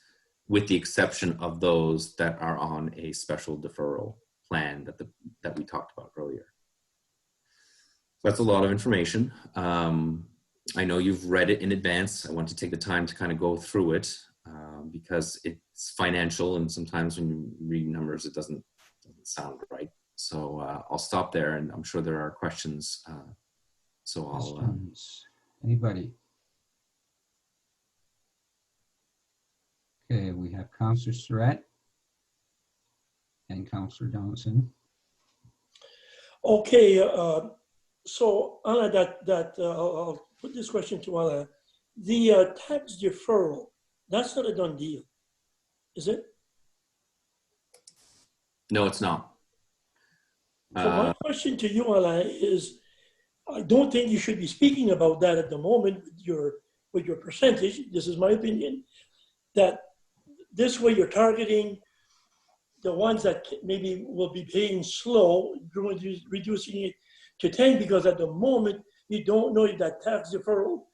Speaker 4: with the exception of those that are on a special deferral plan that we talked about earlier. That's a lot of information. I know you've read it in advance. I want to take the time to kind of go through it because it's financial, and sometimes when you read numbers, it doesn't sound right. So I'll stop there, and I'm sure there are questions. So I'll.
Speaker 1: Anybody? Okay, we have Councillor Surratt and Councillor Donaldson.
Speaker 5: Okay, so Anna, I'll put this question to Anna. The tax deferral, that's not a done deal, is it?
Speaker 4: No, it's not.
Speaker 5: So my question to you, Anna, is I don't think you should be speaking about that at the moment with your percentage. This is my opinion, that this way you're targeting the ones that maybe will be paying slow, reducing it to 10, because at the moment you don't know if that tax deferral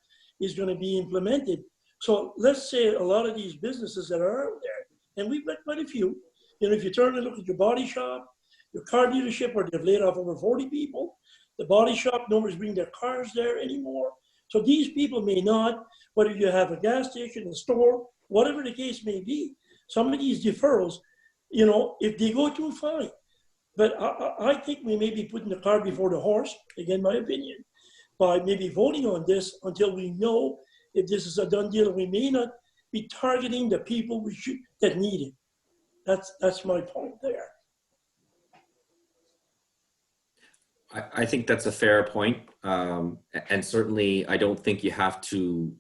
Speaker 5: is going to be implemented. So let's say a lot of these businesses that are out there, and we've got quite a few, you know, if you turn and look at your body shop, your car dealership, where they've laid off over 40 people, the body shop, nobody's bringing their cars there anymore. So these people may not, whether you have a gas station, a store, whatever the case may be, some of these deferrals, you know, if they go too, fine. But I think we may be putting the cart before the horse, again, my opinion, by maybe voting on this until we know if this is a done deal. We may not be targeting the people that need it. That's my point there.
Speaker 4: I think that's a fair point. And certainly I don't think you have to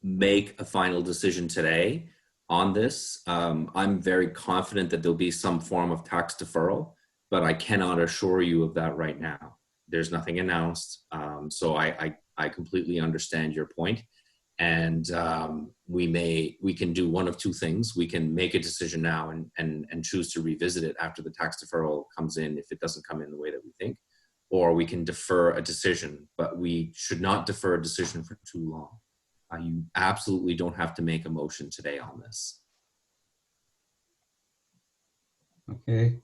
Speaker 4: make a final decision today on this. I'm very confident that there'll be some form of tax deferral, but I cannot assure you of that right now. There's nothing announced. So I completely understand your point. And we can do one of two things. We can make a decision now and choose to revisit it after the tax deferral comes in, if it doesn't come in the way that we think, or we can defer a decision, but we should not defer a decision for too long. You absolutely don't have to make a motion today on this.
Speaker 1: Okay,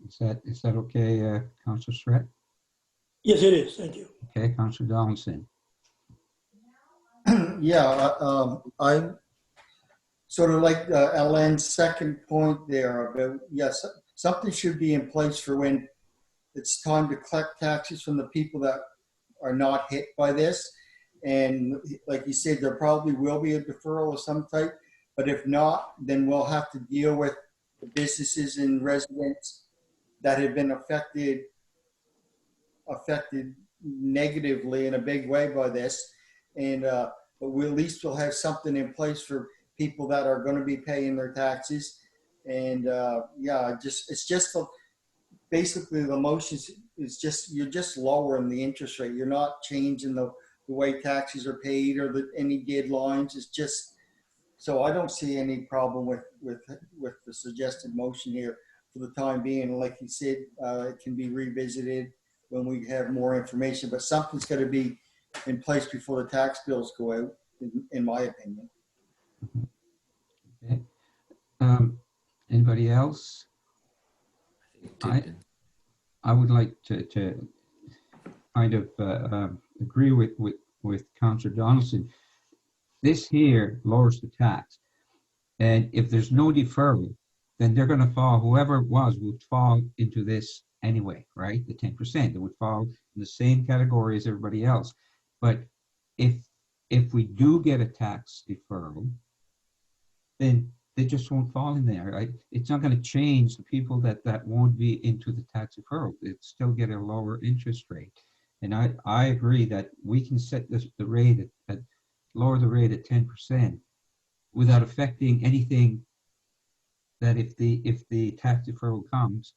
Speaker 1: is that okay, Councillor Surratt?
Speaker 5: Yes, it is. Thank you.
Speaker 1: Okay, Councillor Donaldson.
Speaker 6: Yeah, I'm sort of like Alain's second point there about, yes, something should be in place for when it's time to collect taxes from the people that are not hit by this. And like you said, there probably will be a deferral of some type, but if not, then we'll have to deal with the businesses and residents that have been affected negatively in a big way by this. And but we at least will have something in place for people that are going to be paying their taxes. And yeah, it's just basically the motions is just, you're just lowering the interest rate. You're not changing the way taxes are paid or any deadlines. It's just, so I don't see any problem with the suggested motion here for the time being. Like you said, it can be revisited when we have more information, but something's got to be in place before the tax bills go out, in my opinion.
Speaker 1: Okay. Anybody else? I would like to kind of agree with Councillor Donaldson. This here lowers the tax, and if there's no deferral, then they're going to fall. Whoever it was would fall into this anyway, right? The 10%, it would fall in the same category as everybody else. But if we do get a tax deferral, then they just won't fall in there, right? It's not going to change the people that won't be into the tax deferral. It still get a lower interest rate. And I agree that we can set the rate at lower the rate at 10% without affecting anything. That if the tax deferral comes,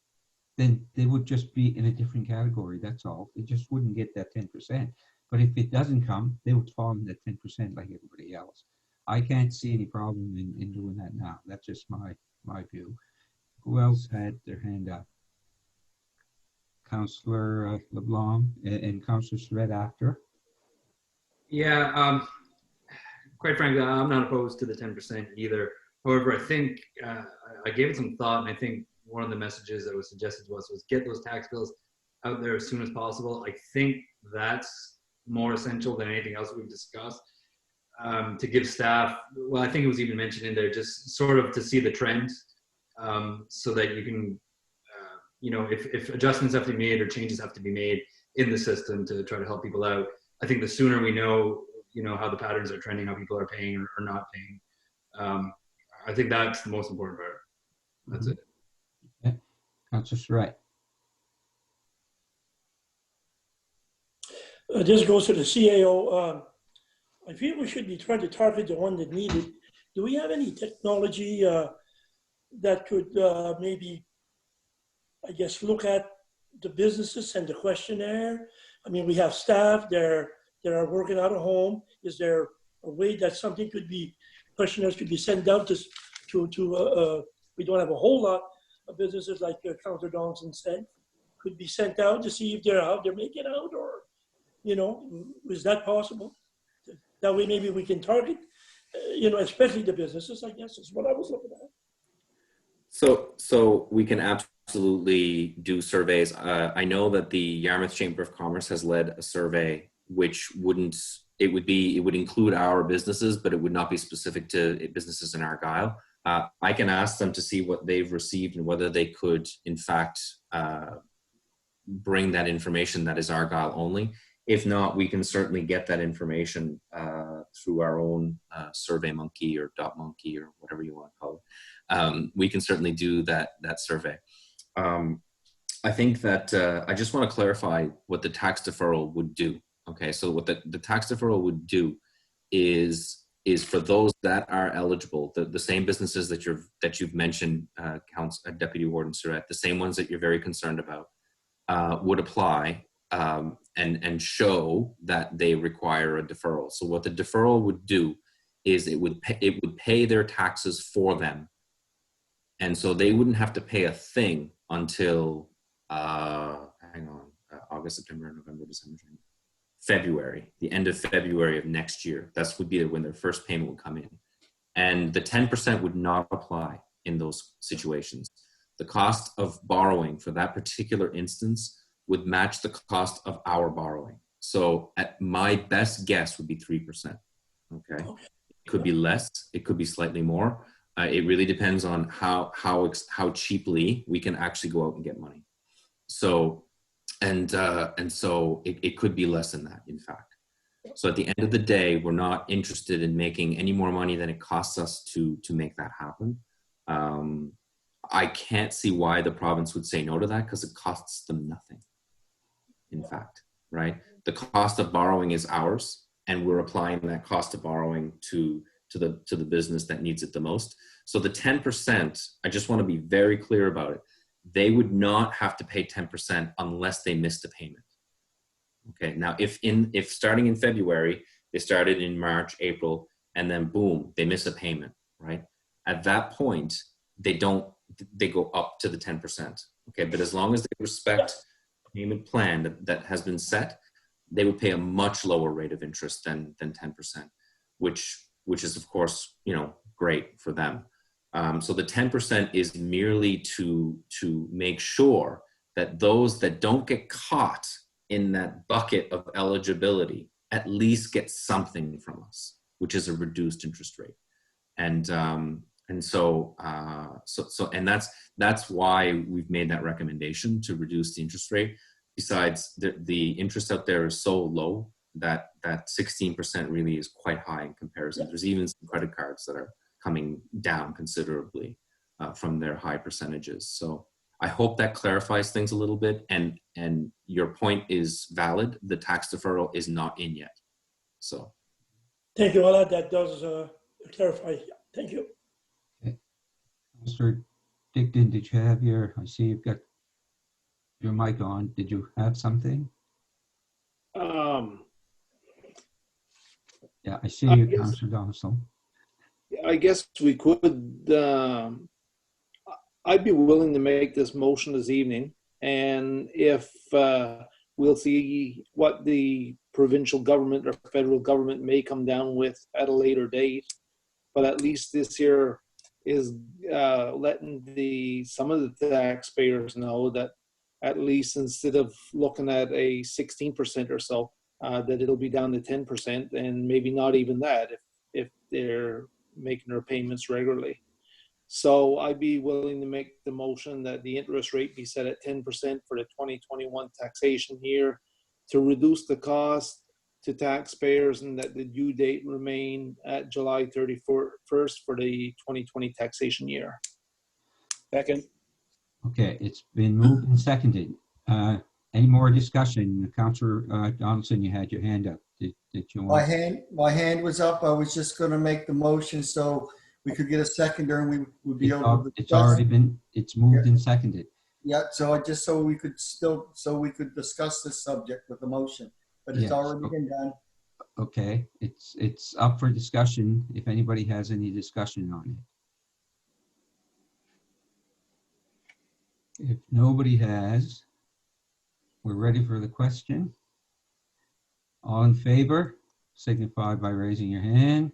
Speaker 1: then they would just be in a different category. That's all. They just wouldn't get that 10%. But if it doesn't come, they would fall in that 10% like everybody else. I can't see any problem in doing that now. That's just my view. Who else had their hand up? Councillor LeBlanc and Councillor Surratt after.
Speaker 7: Yeah, quite frankly, I'm not opposed to the 10% either. However, I think I gave it some thought, and I think one of the messages that was suggested to us was get those tax bills out there as soon as possible. I think that's more essential than anything else we've discussed. To give staff, well, I think it was even mentioned in there, just sort of to see the trends, so that you can, if adjustments have to be made or changes have to be made in the system to try to help people out. I think the sooner we know, how the patterns are trending, how people are paying or not paying. I think that's the most important part. That's it.
Speaker 1: Okay. Councillor Surratt.
Speaker 5: This goes to the CAO. I feel we should be trying to target the one that need it. Do we have any technology that could maybe, I guess, look at the businesses and the questionnaire? I mean, we have staff that are working out of home. Is there a way that something could be, questionnaires could be sent out to we don't have a whole lot of businesses like Councillor Donaldson said, could be sent out to see if how they're making out, or, is that possible? That way maybe we can target, especially the businesses, I guess, is what I was looking at.
Speaker 4: So we can absolutely do surveys. I know that the Yarmouth Chamber of Commerce has led a survey, which it would include our businesses, but it would not be specific to businesses in Argyll. I can ask them to see what they've received and whether they could, in fact, bring that information that is Argyll only. If not, we can certainly get that information through our own Survey Monkey or Dot Monkey or whatever you want to call it. We can certainly do that survey. I think that I just want to clarify what the tax deferral would do. Okay, so what the tax deferral would do is for those that are eligible, the same businesses that you've mentioned, Deputy Warden Surratt, the same ones that you're very concerned about, would apply. And show that they require a deferral. So what the deferral would do is it would pay their taxes for them, and so they wouldn't have to pay a thing until August, September, November, December, January, February, the end of February of next year. That would be when their first payment would come in, and the 10% would not apply in those situations. The cost of borrowing for that particular instance would match the cost of our borrowing. So at my best guess would be 3%. Okay. It could be less, it could be slightly more, It really depends on how cheaply we can actually go out and get money. So, and so it could be less than that, in fact. So at the end of the day, we're not interested in making any more money than it costs us to make that happen. I can't see why the province would say no to that, because it costs them nothing, in fact, right? The cost of borrowing is ours, and we're applying that cost of borrowing to the business that needs it the most. So the 10%, I just want to be very clear about it. They would not have to pay 10% unless they missed a payment. Okay, now if starting in February, they started in March, April, and then boom, they miss a payment, right? At that point, they go up to the 10%. Okay, but as long as they respect the payment plan that has been set, they would pay a much lower rate of interest than 10%, which is of course, great for them. So the 10% is merely to make sure that those that don't get caught in that bucket of eligibility at least get something from us, which is a reduced interest rate. And that's why we've made that recommendation to reduce the interest rate. Besides, the interest out there is so low that 16% really is quite high in comparison. There's even some credit cards that are coming down considerably from their high percentages. So I hope that clarifies things a little bit. And your point is valid. The tax deferral is not in yet. So.
Speaker 5: Thank you, Ola. That does clarify. Thank you.
Speaker 1: Okay. Councillor Digdon, did you have I see you've got your mic on. Did you have something? Yeah, I see you, Councillor Donaldson.
Speaker 2: I guess we could, I'd be willing to make this motion this evening, and if we'll see what the provincial government or federal government may come down with at a later date, but at least this year is letting some of the taxpayers know that at least instead of looking at a 16% or so, that it'll be down to 10%, and maybe not even that if they're making their payments regularly. So I'd be willing to make the motion that the interest rate be set at 10% for the 2021 taxation year to reduce the cost to taxpayers, and that the due date remain at July 31st for the 2020 taxation year.
Speaker 8: Second.
Speaker 1: Okay, it's been moved and seconded. Any more discussion? Councillor Donaldson, you had your hand up. Did you want?
Speaker 6: My hand was up. I was just going to make the motion so we could get a seconder and we would be able to discuss.
Speaker 1: It's already been, it's moved and seconded.
Speaker 6: Yeah, so we could discuss this subject with the motion, but it's already been done.
Speaker 1: Okay, it's up for discussion if anybody has any discussion on it. If nobody has, we're ready for the question. All in favor, signify by raising your hand.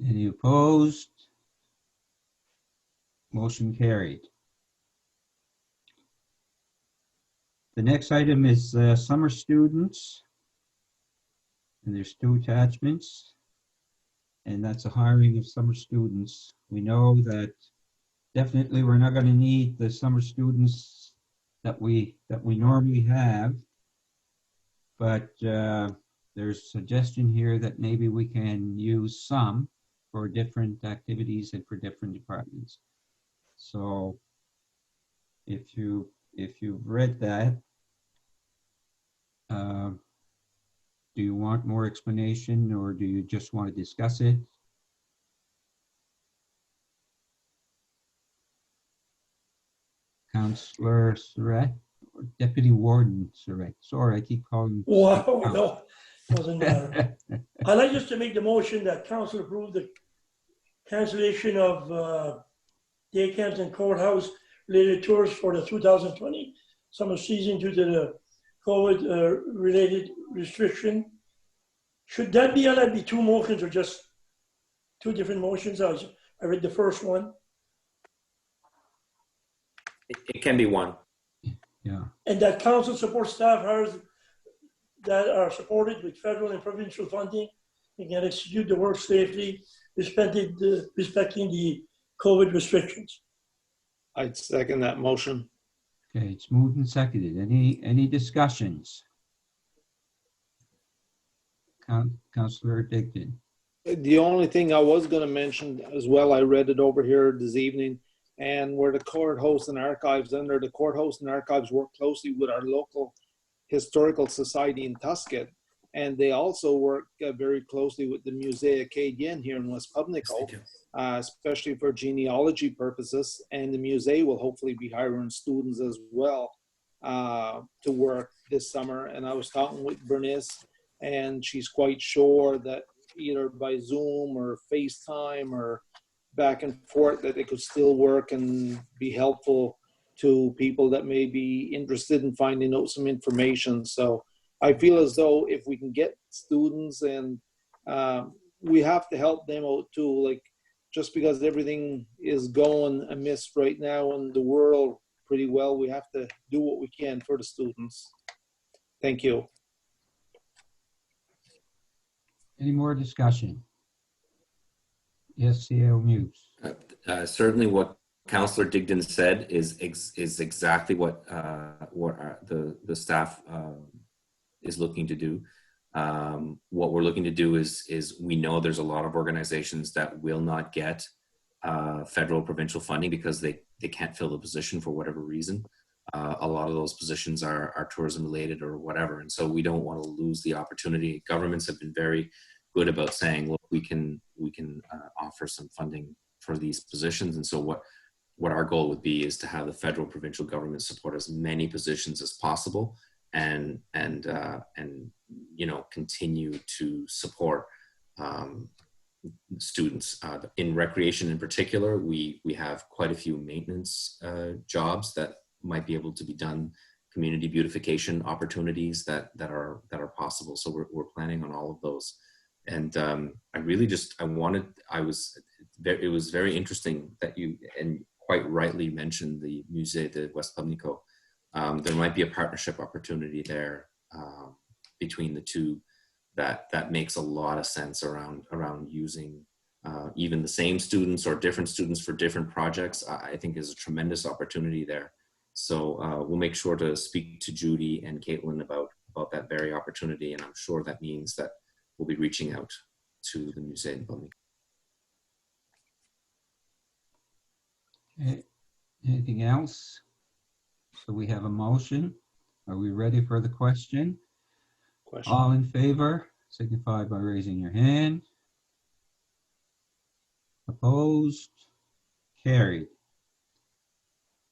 Speaker 1: Any opposed? Motion carried. The next item is summer students. And there's two attachments. And that's a hiring of summer students. We know that definitely we're not going to need the summer students that we normally have. But there's a suggestion here that maybe we can use some for different activities and for different departments. So if you've read that, do you want more explanation, or do you just want to discuss it? Councillor Surratt, or Deputy Warden Surratt. Sorry, I keep calling.
Speaker 5: Wow, no, doesn't matter. I'd like just to make the motion that council approve the cancellation of day camps and courthouse related tours for the 2020 summer season due to the COVID related restriction. Should that be allowed to be two motions or just two different motions? I read the first one.
Speaker 4: It can be one.
Speaker 1: Yeah.
Speaker 5: And that council support staff hires that are supported with federal and provincial funding and can execute the work safely respecting the COVID restrictions.
Speaker 2: I'd second that motion.
Speaker 1: Okay, it's moved and seconded. Any discussions? Councillor Digdon.
Speaker 2: The only thing I was going to mention as well, I read it over here this evening, and where the courthouse and archives, under the courthouse and archives work closely with our local historical society in Tuscan, and they also work very closely with the Musée Acadien here in West Pubnico, especially for genealogy purposes, and the museum will hopefully be hiring students as well to work this summer. And I was talking with Bernice, and she's quite sure that either by Zoom or FaceTime or back and forth that it could still work and be helpful to people that may be interested in finding out some information. So I feel as though if we can get students, and we have to help them out too, like just because everything is going amiss right now in the world pretty well, we have to do what we can for the students. Thank you.
Speaker 1: Any more discussion? Yes, CAO Muse.
Speaker 4: Certainly what Councillor Digdon said is exactly what the staff is looking to do. What we're looking to do is we know there's a lot of organizations that will not get federal provincial funding because they can't fill the position for whatever reason. A lot of those positions are tourism related or whatever, and so we don't want to lose the opportunity. Governments have been very good about saying, look, we can offer some funding for these positions, and so what our goal would be is to have the federal provincial government support as many positions as possible, and you know, continue to support students in recreation. In particular, we have quite a few maintenance jobs that might be able to be done, community beautification opportunities that are possible. So we're planning on all of those. And I really just it was very interesting that you, and quite rightly, mentioned the Musée de West Pubnico. There might be a partnership opportunity there between the two that makes a lot of sense around using even the same students or different students for different projects. I think is a tremendous opportunity there. So we'll make sure to speak to Judy and Caitlin about that very opportunity, and I'm sure that means that we'll be reaching out to the Musée Funding.
Speaker 1: Okay. Anything else? So we have a motion. Are we ready for the question? All in favor, signify by raising your hand. Opposed? Carried.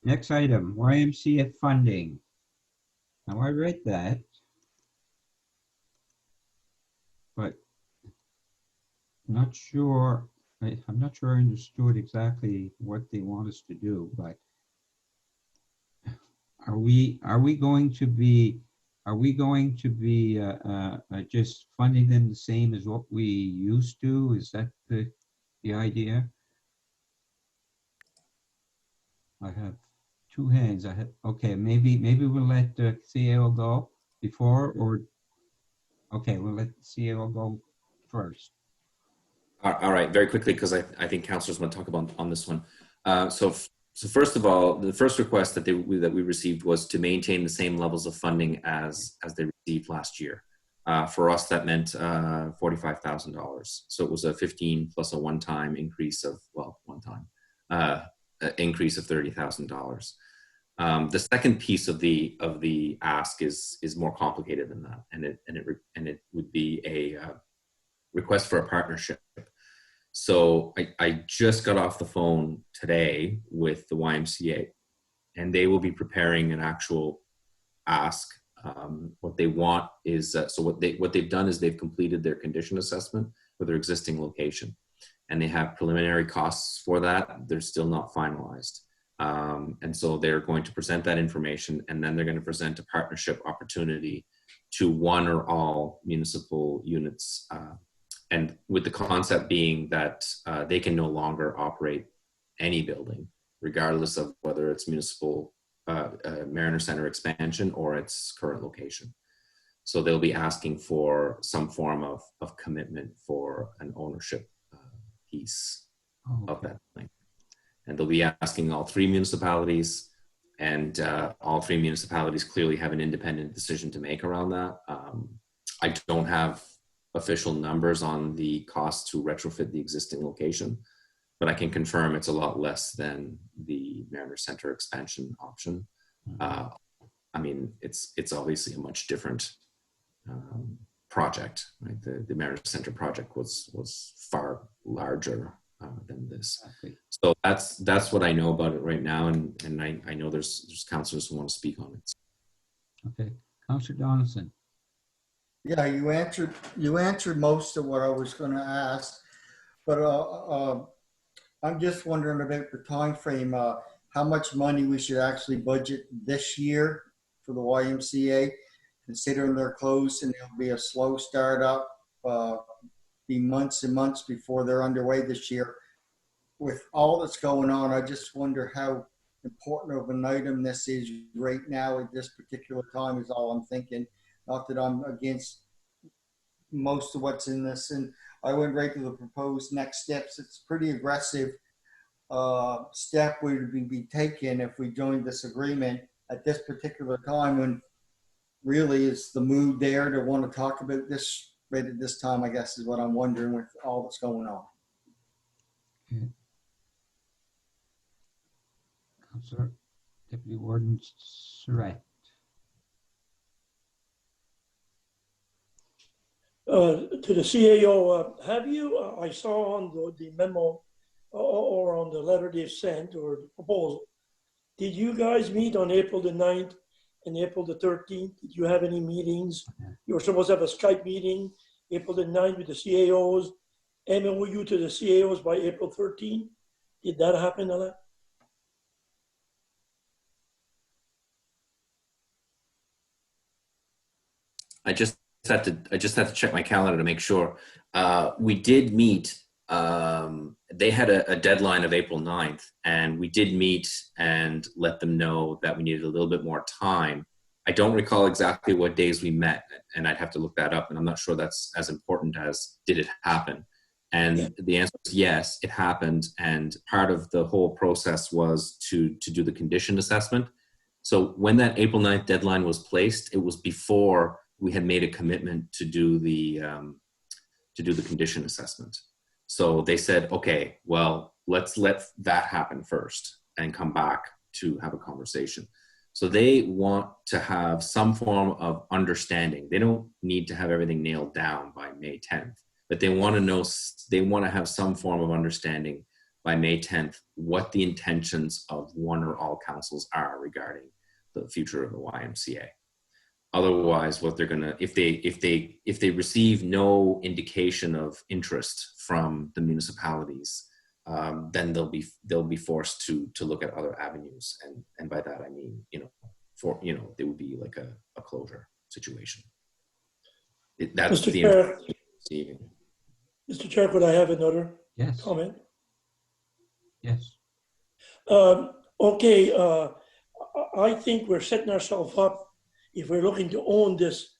Speaker 1: Next item, YMCA funding. Now I read that, but I'm not sure I understood exactly what they want us to do, but are we going to be just funding them the same as what we used to? Is that the idea? I have two hands. Okay, maybe we'll let the CAO go before, or okay, we'll let the CAO go first.
Speaker 4: All right, very quickly, because I think councillors want to talk about on this one. So first of all, the first request that we received was to maintain the same levels of funding as they received last year. For us, that meant $45,000. So it was a 15 plus a one-time increase of, well, increase of $30,000. The second piece of the ask is more complicated than that, and it would be a request for a partnership. So I just got off the phone today with the YMCA, and they will be preparing an actual ask. What they want is so what they've done is they've completed their condition assessment for their existing location, and they have preliminary costs for that. They're still not finalized, and so they're going to present that information, and then they're going to present a partnership opportunity to one or all municipal units. And with the concept being that they can no longer operate any building, regardless of whether it's municipal Mariner Center expansion or its current location. So they'll be asking for some form of commitment for an ownership piece
Speaker 1: Oh,
Speaker 4: of
Speaker 1: okay.
Speaker 4: that thing. And they'll be asking all three municipalities, and all three municipalities clearly have an independent decision to make around that. I don't have official numbers on the cost to retrofit the existing location, but I can confirm it's a lot less than the Mariner Center expansion option. I mean, it's obviously a much different project, right? The Mariner Center project was far larger than this.
Speaker 1: Exactly.
Speaker 4: So that's what I know about it right now, and I know there's councillors who want to speak on it.
Speaker 1: Okay, Councillor Donaldson.
Speaker 6: Yeah, you answered most of what I was going to ask, but I'm just wondering about the time frame. How much money we should actually budget this year for the YMCA, considering they're closed and it'll be a slow startup, be months and months before they're underway this year. With all that's going on, I just wonder how important of an item this is right now at this particular time is all I'm thinking. Not that I'm against most of what's in this, and I went right to the proposed next steps. It's pretty aggressive step would be taken if we joined this agreement at this particular time, when really is the mood there to want to talk about this right at this time, I guess, is what I'm wondering with all that's going on.
Speaker 1: Okay. Councillor Deputy Warden Surratt.
Speaker 5: To the CAO, have you, I saw on the memo or on the letter they sent or the proposal, did you guys meet on April the 9th and April the 13th? Did you have any meetings? You were supposed to have a Skype meeting April the 9th with the CAOs, MOU to the CAOs by April 13th. Did that happen, Alain?
Speaker 4: I just had to check my calendar to make sure. We did meet. They had a deadline of April 9th, and we did meet and let them know that we needed a little bit more time. I don't recall exactly what days we met, and I'd have to look that up, and I'm not sure that's as important as did it happen. And the answer is yes, it happened, and part of the whole process was to do the condition assessment. So when that April 9th deadline was placed, it was before we had made a commitment to do the condition assessment. So they said, okay, well, let's let that happen first and come back to have a conversation. So they want to have some form of understanding. They don't need to have everything nailed down by May 10th, but they want to know, they want to have some form of understanding by May 10th what the intentions of one or all councils are regarding the future of the YMCA. Otherwise, what they're gonna, if they receive no indication of interest from the municipalities, then they'll be forced to look at other avenues, and by that I mean, there would be like a closure situation. That's
Speaker 5: Mr.
Speaker 4: the
Speaker 5: Chair,
Speaker 4: receiving.
Speaker 5: Mr. Chair, could I have another comment?
Speaker 1: Yes.
Speaker 5: Okay, I think we're setting ourselves up. If we're looking to own this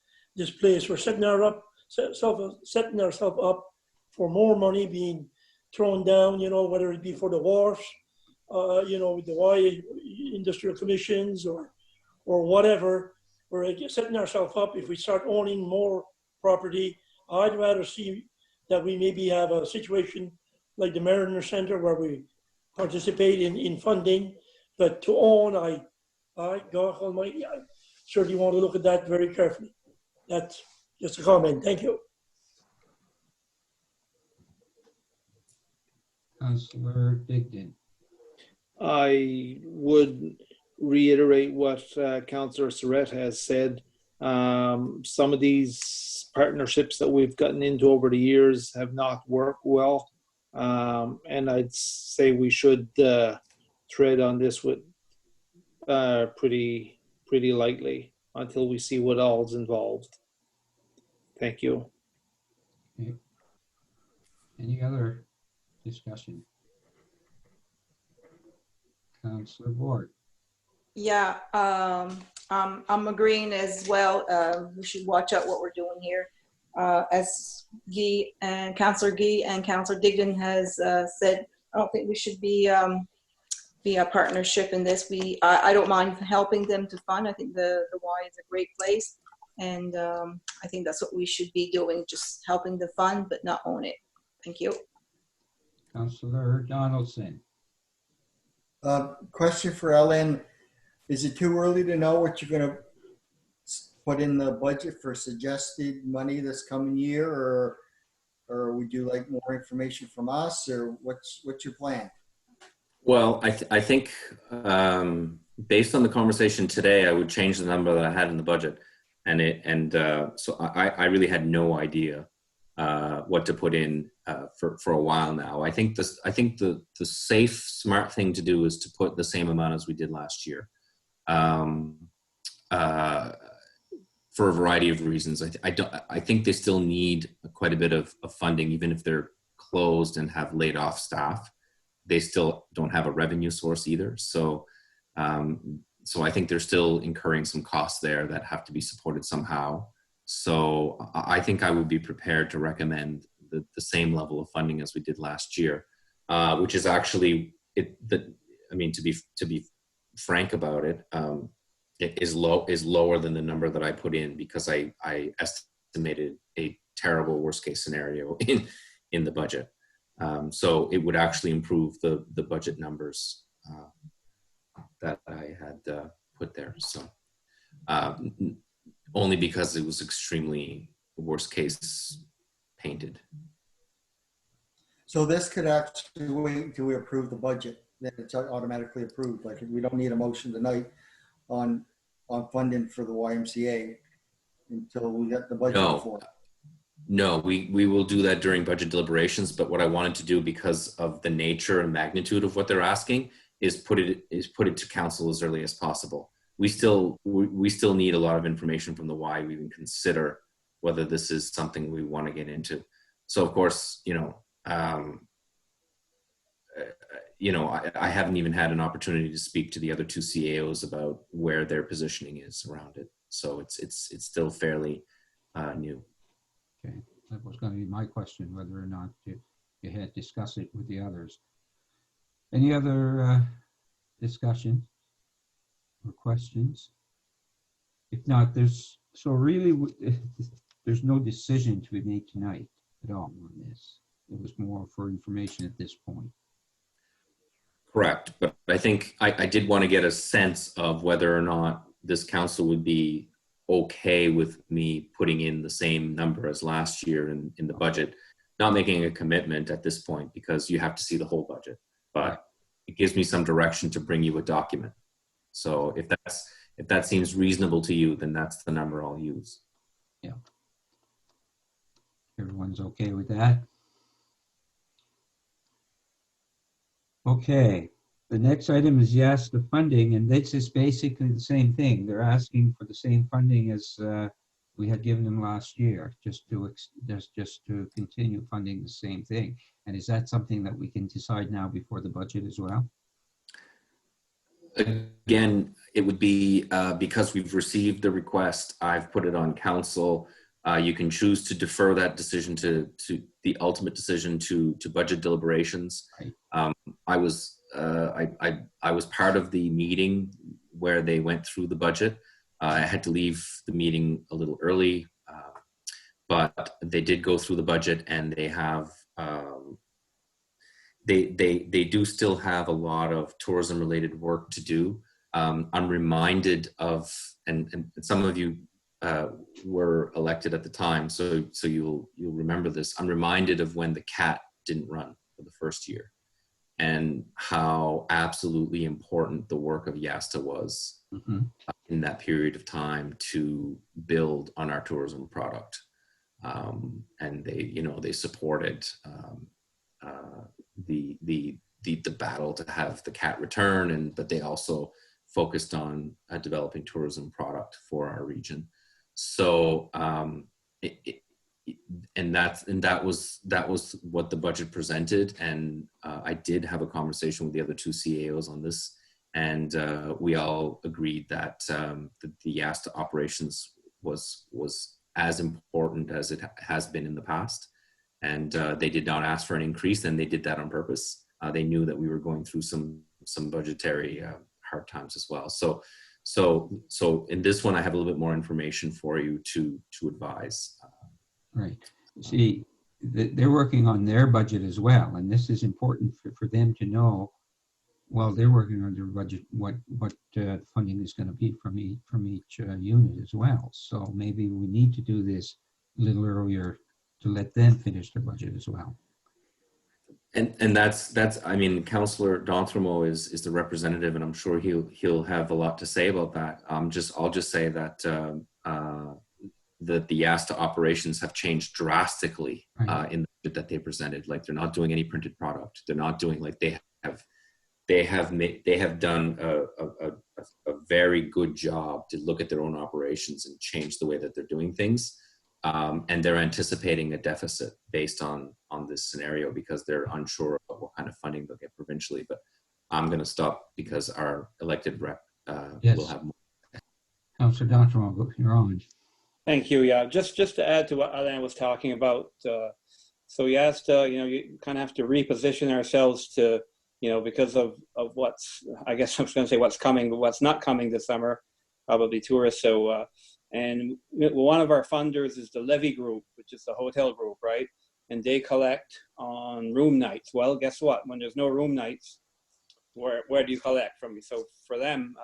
Speaker 5: place, we're setting ourselves up for more money being thrown down, whether it be for the wharfs, with the Y industrial commissions or whatever. We're setting ourselves up. If we start owning more property, I'd rather see that we maybe have a situation like the Mariner Center where we participate in funding, but to own, God Almighty, I certainly want to look at that very carefully. That's just a comment. Thank you.
Speaker 1: Councillor Digdon.
Speaker 2: I would reiterate what Councillor Surratt has said. Some of these partnerships that we've gotten into over the years have not worked well. And I'd say we should tread on this with pretty lightly until we see what all's involved. Thank you.
Speaker 1: Okay. Any other discussion? Councillor Board.
Speaker 9: Yeah, I'm agreeing as well. We should watch out what we're doing here. as Guy and Councillor Guy and Councillor Digdon has said, I don't think we should be a partnership in this. I don't mind helping them to fund. I think the Y is a great place, and I think that's what we should be doing, just helping the fund but not own it. Thank you.
Speaker 1: Councillor Donaldson.
Speaker 6: Question for Ellen. Is it too early to know what you're going to put in the budget for suggested money this coming year, or would you like more information from us, or what's your plan?
Speaker 4: Well, I think based on the conversation today, I would change the number that I had in the budget, so I really had no idea what to put in for a while now. I think the safe, smart thing to do is to put the same amount as we did last year, for a variety of reasons. I think they still need quite a bit of funding, even if they're closed and have laid off staff. They still don't have a revenue source either. So I think they're still incurring some costs there that have to be supported somehow. So I think I would be prepared to recommend the same level of funding as we did last year, which is actually to be frank about it, it is lower than the number that I put in, because I estimated a terrible worst case scenario in the budget. So it would actually improve the budget numbers that I had put there. So only because it was extremely worst case painted.
Speaker 6: So this could actually wait until we approve the budget, then it's automatically approved. Like, we don't need a motion tonight on funding for the YMCA until we get the budget before.
Speaker 4: No, we will do that during budget deliberations. But what I wanted to do, because of the nature and magnitude of what they're asking, is put it to council as early as possible. We still need a lot of information from the Y to even consider whether this is something we want to get into. So of course, I haven't even had an opportunity to speak to the other two CAOs about where their positioning is around it. So it's still fairly new.
Speaker 1: Okay, that was going to be my question, whether or not you had discussed it with the others. Any other discussion or questions? If not, there's no decision to be made tonight at all on this. It was more for information at this point.
Speaker 4: Correct, but I think I did want to get a sense of whether or not this council would be okay with me putting in the same number as last year in the budget, not making a commitment at this point because you have to see the whole budget, but it gives me some direction to bring you a document. So if that seems reasonable to you, then that's the number I'll use.
Speaker 1: Yeah. Everyone's okay with that? Okay, the next item is YASTA Funding, and this is basically the same thing. They're asking for the same funding as we had given them last year, just to continue funding the same thing. And is that something that we can decide now before the budget as well?
Speaker 4: Again, it would be because we've received the request, I've put it on council. You can choose to defer that decision to the ultimate decision to budget deliberations. Right. I was part of the meeting where they went through the budget. I had to leave the meeting a little early, but they did go through the budget, and they have they do still have a lot of tourism related work to do. I'm reminded of, and some of you were elected at the time, so you'll remember this. I'm reminded of when the CAT didn't run for the first year, and how absolutely important the work of YASTA was in that period of time to build on our tourism product. And they supported the battle to have the CAT return, but they also focused on a developing tourism product for our region. So that was what the budget presented, and I did have a conversation with the other two CAOs on this, and we all agreed that the YASTA operations was as important as it has been in the past. And they did not ask for an increase, and they did that on purpose. They knew that we were going through some budgetary hard times as well. So in this one, I have a little bit more information for you to advise.
Speaker 1: Right. See, they're working on their budget as well, and this is important for them to know while they're working on their budget what funding is going to be from each unit as well. So maybe we need to do this a little earlier to let them finish their budget as well.
Speaker 4: And that's I mean, Councillor Dontremo is the representative, and I'm sure he'll have a lot to say about that. I'll just say that the YASTA operations have changed drastically in the budget that they presented. Like, they're not doing any printed product. They're not doing, like, they have done a very good job to look at their own operations and change the way that they're doing things. And they're anticipating a deficit based on this scenario because they're unsure of what kind of funding they'll get provincially. But I'm going to stop because our elected rep will have more.
Speaker 1: Councillor Dontremo, you're on.
Speaker 8: Thank you. Yeah, just to add to what Alain was talking about. So YASTA, you kind of have to reposition ourselves to, because of what's, I guess I was going to say what's coming, but what's not coming this summer, probably tourists. So, and one of our funders is the Levy Group, which is the hotel group, right? And they collect on room nights. Well, guess what? When there's no room nights, where do you collect from? So for them,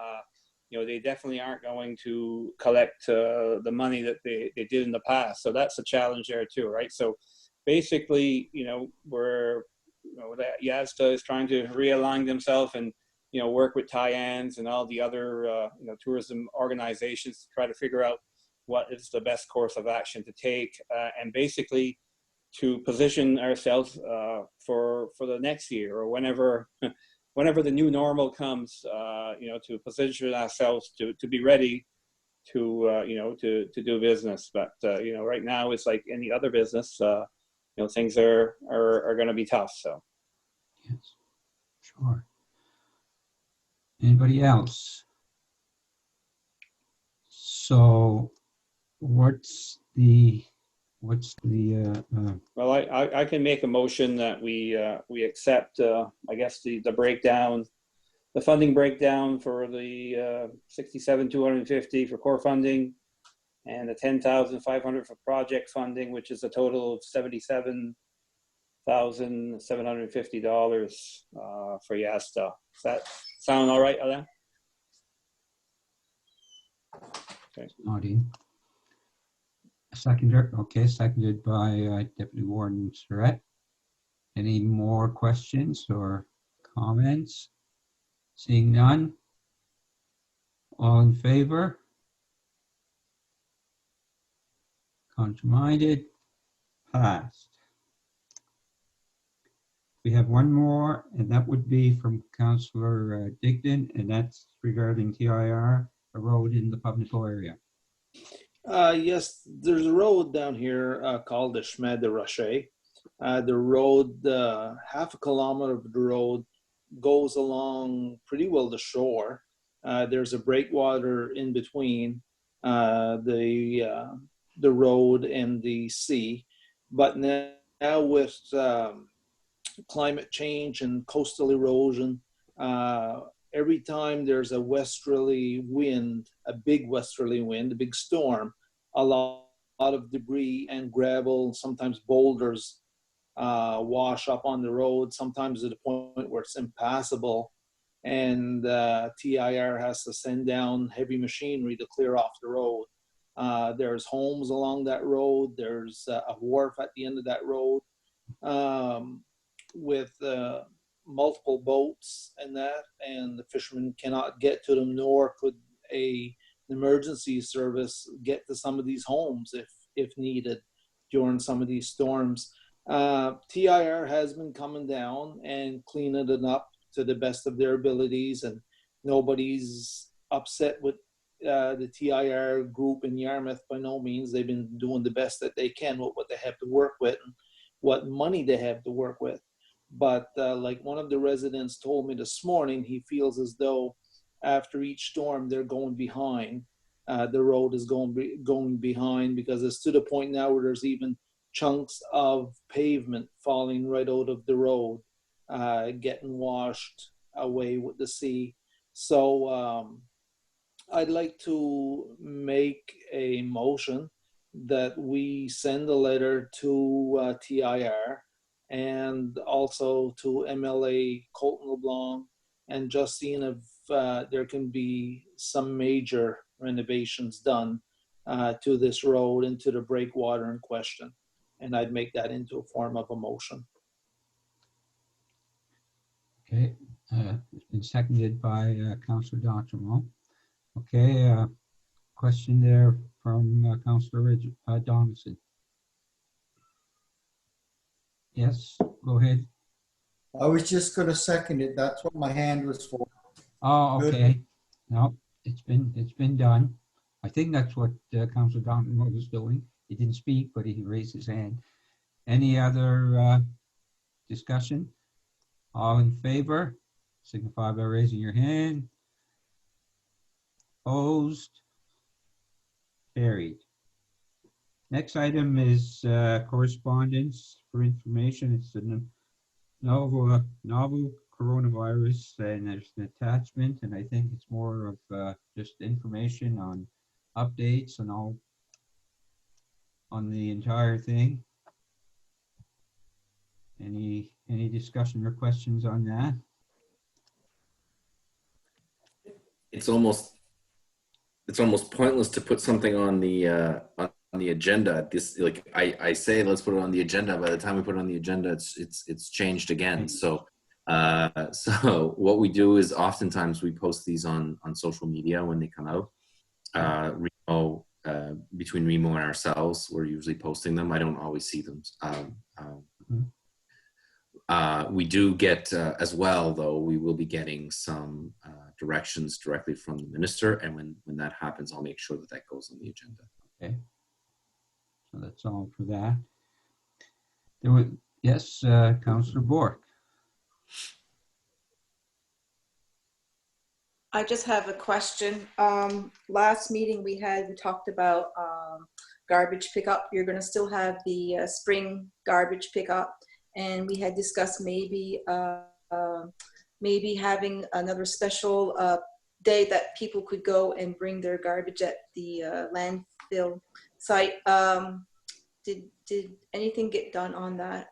Speaker 8: they definitely aren't going to collect the money that they did in the past. So that's a challenge there too, right? So basically, YASTA is trying to realign themselves and work with Tyans and all the other tourism organizations to try to figure out what is the best course of action to take, and basically to position ourselves for the next year or whenever the new normal comes, to position ourselves to be ready to do business. But right now it's like any other business. Things are going to be tough. So.
Speaker 1: Yes, sure. Anybody else? So what's the
Speaker 8: well, I can make a motion that we accept I guess the breakdown, the funding breakdown for the 67,250 for core funding and the 10,500 for project funding, which is a total of $77,750 for YASTA. Does that sound all right, Alain? Okay.
Speaker 1: nodding. Seconder, okay, seconded by Deputy Warden Surratt. Any more questions or comments? Seeing none. All in favor? Contrary-minded? Passed. We have one more, and that would be from Councillor Digdon, and that's regarding TIR, a road in the Pubnico area.
Speaker 2: Yes, there's a road down here called the Chemin de Rocher. The road, half a kilometer of the road goes along pretty well the shore. There's a breakwater in between the road and the sea. But now with climate change and coastal erosion, every time there's a westerly wind, a big westerly wind, a big storm, a lot of debris and gravel, sometimes boulders, wash up on the road, sometimes to the point where it's impassable. And TIR has to send down heavy machinery to clear off the road. There's homes along that road. There's a wharf at the end of that road with multiple boats and that, and the fishermen cannot get to them, nor could an emergency service get to some of these homes if needed during some of these storms. TIR has been coming down and cleaning it up to the best of their abilities, and nobody's upset with the TIR group in Yarmouth by no means. They've been doing the best that they can with what they have to work with and what money they have to work with. But like one of the residents told me this morning, he feels as though after each storm they're going behind. the road is going behind, because it's to the point now where there's even chunks of pavement falling right out of the road, getting washed away with the sea. So I'd like to make a motion that we send a letter to TIR and also to MLA Colton LeBlanc, and just seeing if there can be some major renovations done to this road and to the breakwater in question. And I'd make that into a form of a motion.
Speaker 1: Okay, it's been seconded by Councillor D'Entremont. Okay, question there from Councillor Donaldson. Yes, go ahead.
Speaker 6: I was just going to second it. That's what my hand was for.
Speaker 1: Oh,
Speaker 6: Good.
Speaker 1: okay. No, it's been done. I think that's what Councillor Donaldson was doing. He didn't speak, but he raised his hand. Any other discussion? All in favor, signify by raising your hand. Opposed? Carried. Next item is correspondence for information. It's the novel coronavirus, and there's an attachment, and I think it's more of just information on updates and all on the entire thing. Any discussion or questions on that?
Speaker 4: It's almost pointless to put something on the agenda. This, like I say, let's put it on the agenda. By the time we put it on the agenda, it's changed again. So what we do is oftentimes we post these on social media when they come out. Remo, between Remo and ourselves, we're usually posting them. I don't always see them. We do get, as well, though, we will be getting some directions directly from the minister, and when that happens, I'll make sure that that goes on the agenda.
Speaker 1: Okay. So that's all for that. There was, yes, Councillor Bork.
Speaker 9: I just have a question. Last meeting we talked about garbage pickup. You're going to still have the spring garbage pickup, and we had discussed maybe having another special day that people could go and bring their garbage at the landfill site. Did anything get done on that?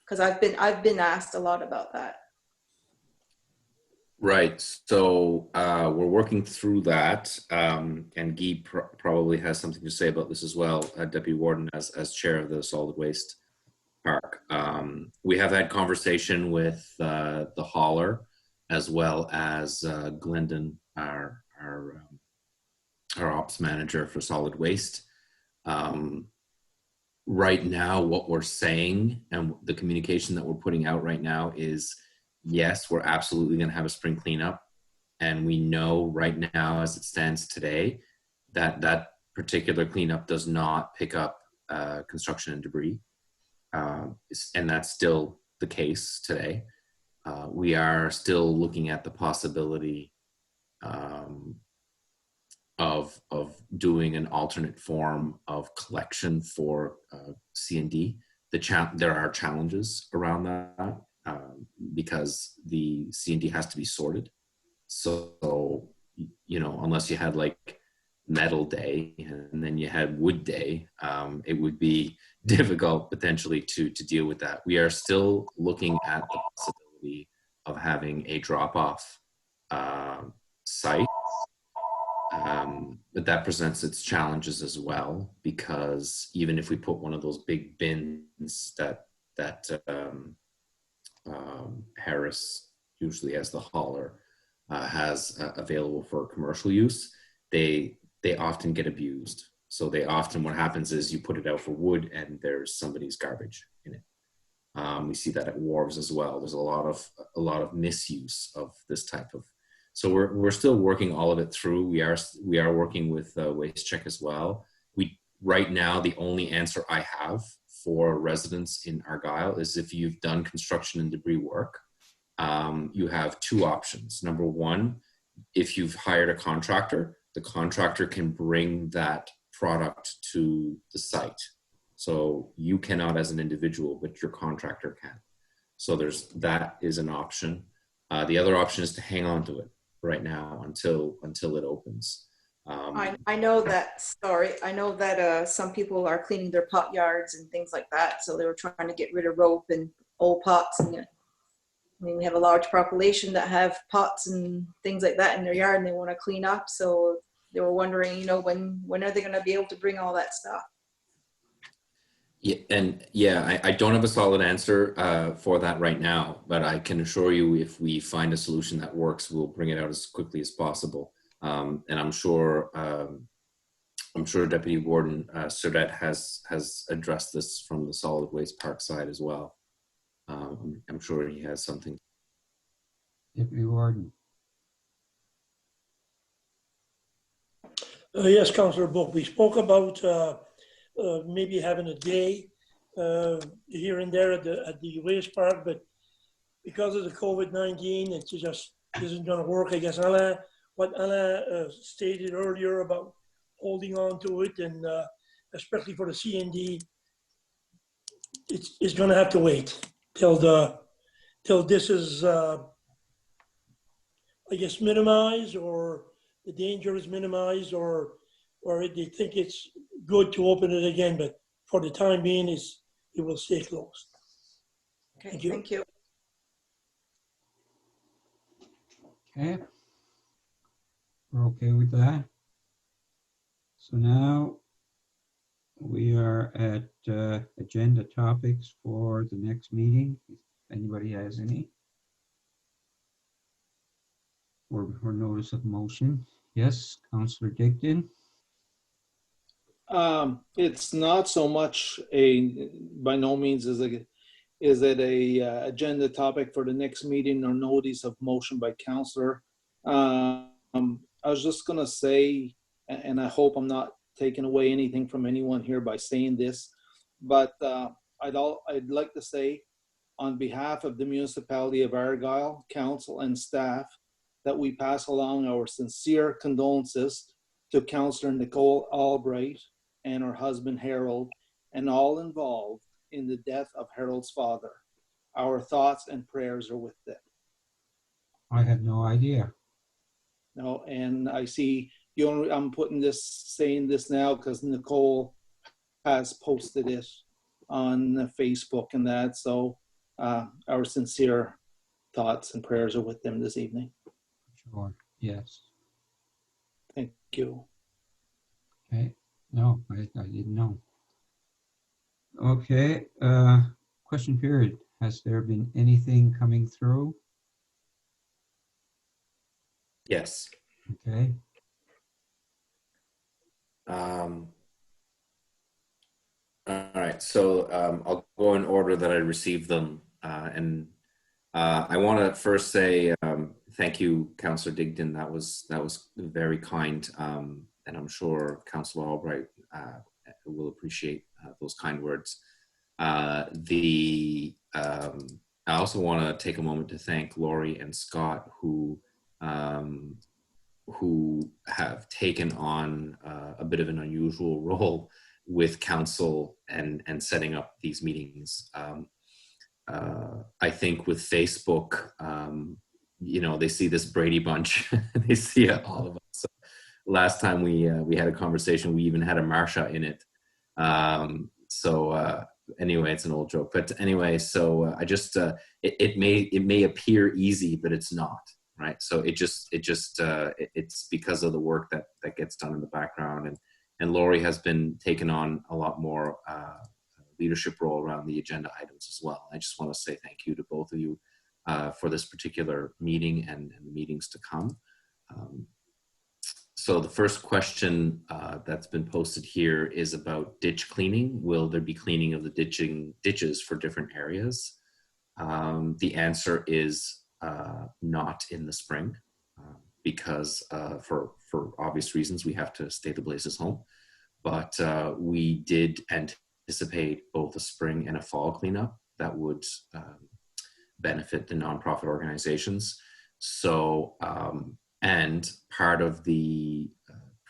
Speaker 9: Because I've been asked a lot about that.
Speaker 4: Right. So we're working through that, and Guy probably has something to say about this as well, Deputy Warden, as chair of the Solid Waste Park. We have had conversation with the hauler, as well as Glendon, our ops manager for solid waste. Right now, what we're saying and the communication that we're putting out right now is, yes, we're absolutely going to have a spring cleanup. And we know right now, as it stands today, that that particular cleanup does not pick up construction and debris. And that's still the case today. We are still looking at the possibility of doing an alternate form of collection for C&D. There are challenges around that because the C&D has to be sorted. So, you know, unless you had like metal day and then you had wood day, it would be difficult potentially to deal with that. We are still looking at the possibility of having a drop-off site, but that presents its challenges as well, because even if we put one of those big bins that Harris, usually as the hauler, has available for commercial use, they often get abused. So they often, what happens is you put it out for wood and there's somebody's garbage in it. We see that at wharves as well. There's a lot of misuse of this type of. So we're still working all of it through. We are working with Waste Check as well. Right now, the only answer I have for residents in Argyle is if you've done construction and debris work, you have two options. Number one, if you've hired a contractor, the contractor can bring that product to the site. So you cannot as an individual, but your contractor can. So that is an option. The other option is to hang on to it right now until it opens.
Speaker 9: I know that, sorry, I know that some people are cleaning their pot yards and things like that. So they were trying to get rid of rope and old pots. And I mean, we have a large population that have pots and things like that in their yard and they want to clean up. So they were wondering, you know, when are they going to be able to bring all that stuff?
Speaker 4: Yeah, and yeah, I don't have a solid answer for that right now, but I can assure you if we find a solution that works, we'll bring it out as quickly as possible. And I'm sure Deputy Warden Surdet has addressed this from the solid waste park side as well. I'm sure he has something.
Speaker 1: Deputy Warden.
Speaker 5: Yes, Councillor Book. We spoke about maybe having a day here and there at the waste park, but because of the COVID-19, it just isn't going to work. I guess what Anna stated earlier about holding on to it, and especially for the C&D, it's going to have to wait till this is, I guess, minimized, or the danger is minimized, or they think it's good to open it again. But for the time being, it will stay closed.
Speaker 9: Okay,
Speaker 5: Thank you.
Speaker 9: thank you.
Speaker 1: Okay. We're okay with that. So now we are at agenda topics for the next meeting. If anybody has any. Or notice of motion. Yes, Councillor Digdon.
Speaker 2: It's not so much by no means is it a agenda topic for the next meeting or notice of motion by councillor. I was just gonna say, and I hope I'm not taking away anything from anyone here by saying this, but I'd like to say on behalf of the municipality of Argyle, council and staff, that we pass along our sincere condolences to Councillor Nicole Albright and her husband Harold, and all involved in the death of Harold's father. Our thoughts and prayers are with them.
Speaker 1: I had no idea.
Speaker 2: No, and I see I'm saying this now because Nicole has posted it on Facebook and that. So our sincere thoughts and prayers are with them this evening.
Speaker 1: Sure. Yes.
Speaker 2: Thank you.
Speaker 1: Okay. No, I didn't know. Okay. Question period. Has there been anything coming through?
Speaker 4: Yes.
Speaker 1: Okay.
Speaker 4: All right. So I'll go in order that I received them, and I want to first say thank you, Councillor Digdon. That was very kind, and I'm sure Councillor Albright will appreciate those kind words. I also want to take a moment to thank Laurie and Scott, who have taken on a bit of an unusual role with council and setting up these meetings. I think with Facebook, you know, they see this Brady Bunch, they see all of us. So last time we had a conversation, we even had a Marsha in it. Anyway, it's an old joke, but anyway, so I just it may appear easy, but it's not, right? So it's because of the work that gets done in the background, and Laurie has been taken on a lot more leadership role around the agenda items as well. I just want to say thank you to both of you for this particular meeting and the meetings to come. So the first question that's been posted here is about ditch cleaning. Will there be cleaning of the ditches for different areas? The answer is not in the spring because for obvious reasons, we have to stay the blazes home. But we did anticipate both a spring and a fall cleanup that would benefit the nonprofit organizations. So, and part of the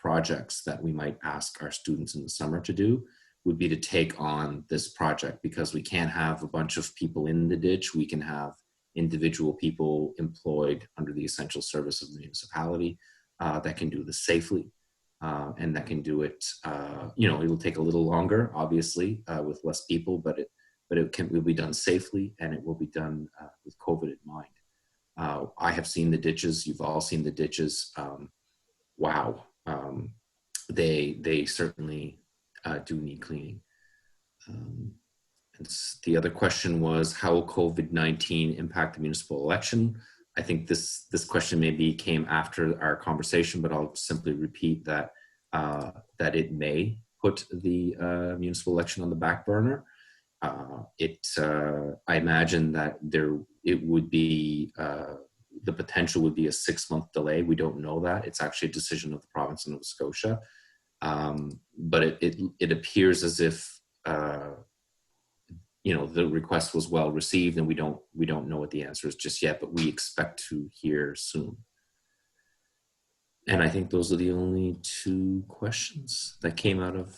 Speaker 4: projects that we might ask our students in the summer to do would be to take on this project, because we can't have a bunch of people in the ditch. We can have individual people employed under the essential service of the municipality that can do this safely and that can do it. It will take a little longer, obviously, with less people, but it will be done safely, and it will be done with COVID in mind. I have seen the ditches. You've all seen the ditches. Wow, they certainly do need cleaning. The other question was, how will COVID-19 impact the municipal election? I think this question maybe came after our conversation, but I'll simply repeat that that it may put the municipal election on the back burner. I imagine that it would be the potential would be a 6-month delay. We don't know that. It's actually a decision of the province of Nova Scotia. But it appears as if the request was well received, and we don't know what the answer is just yet, but we expect to hear soon. And I think those are the only 2 questions that came out of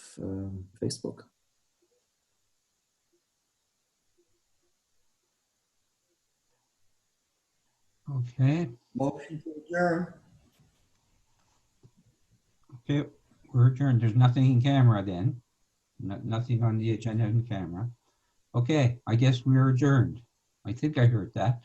Speaker 4: Facebook.
Speaker 1: Okay.
Speaker 6: Motion to adjourn.
Speaker 1: Okay, we're adjourned. There's nothing in camera then. Nothing on the agenda in camera. Okay, I guess we're adjourned. I think I heard that.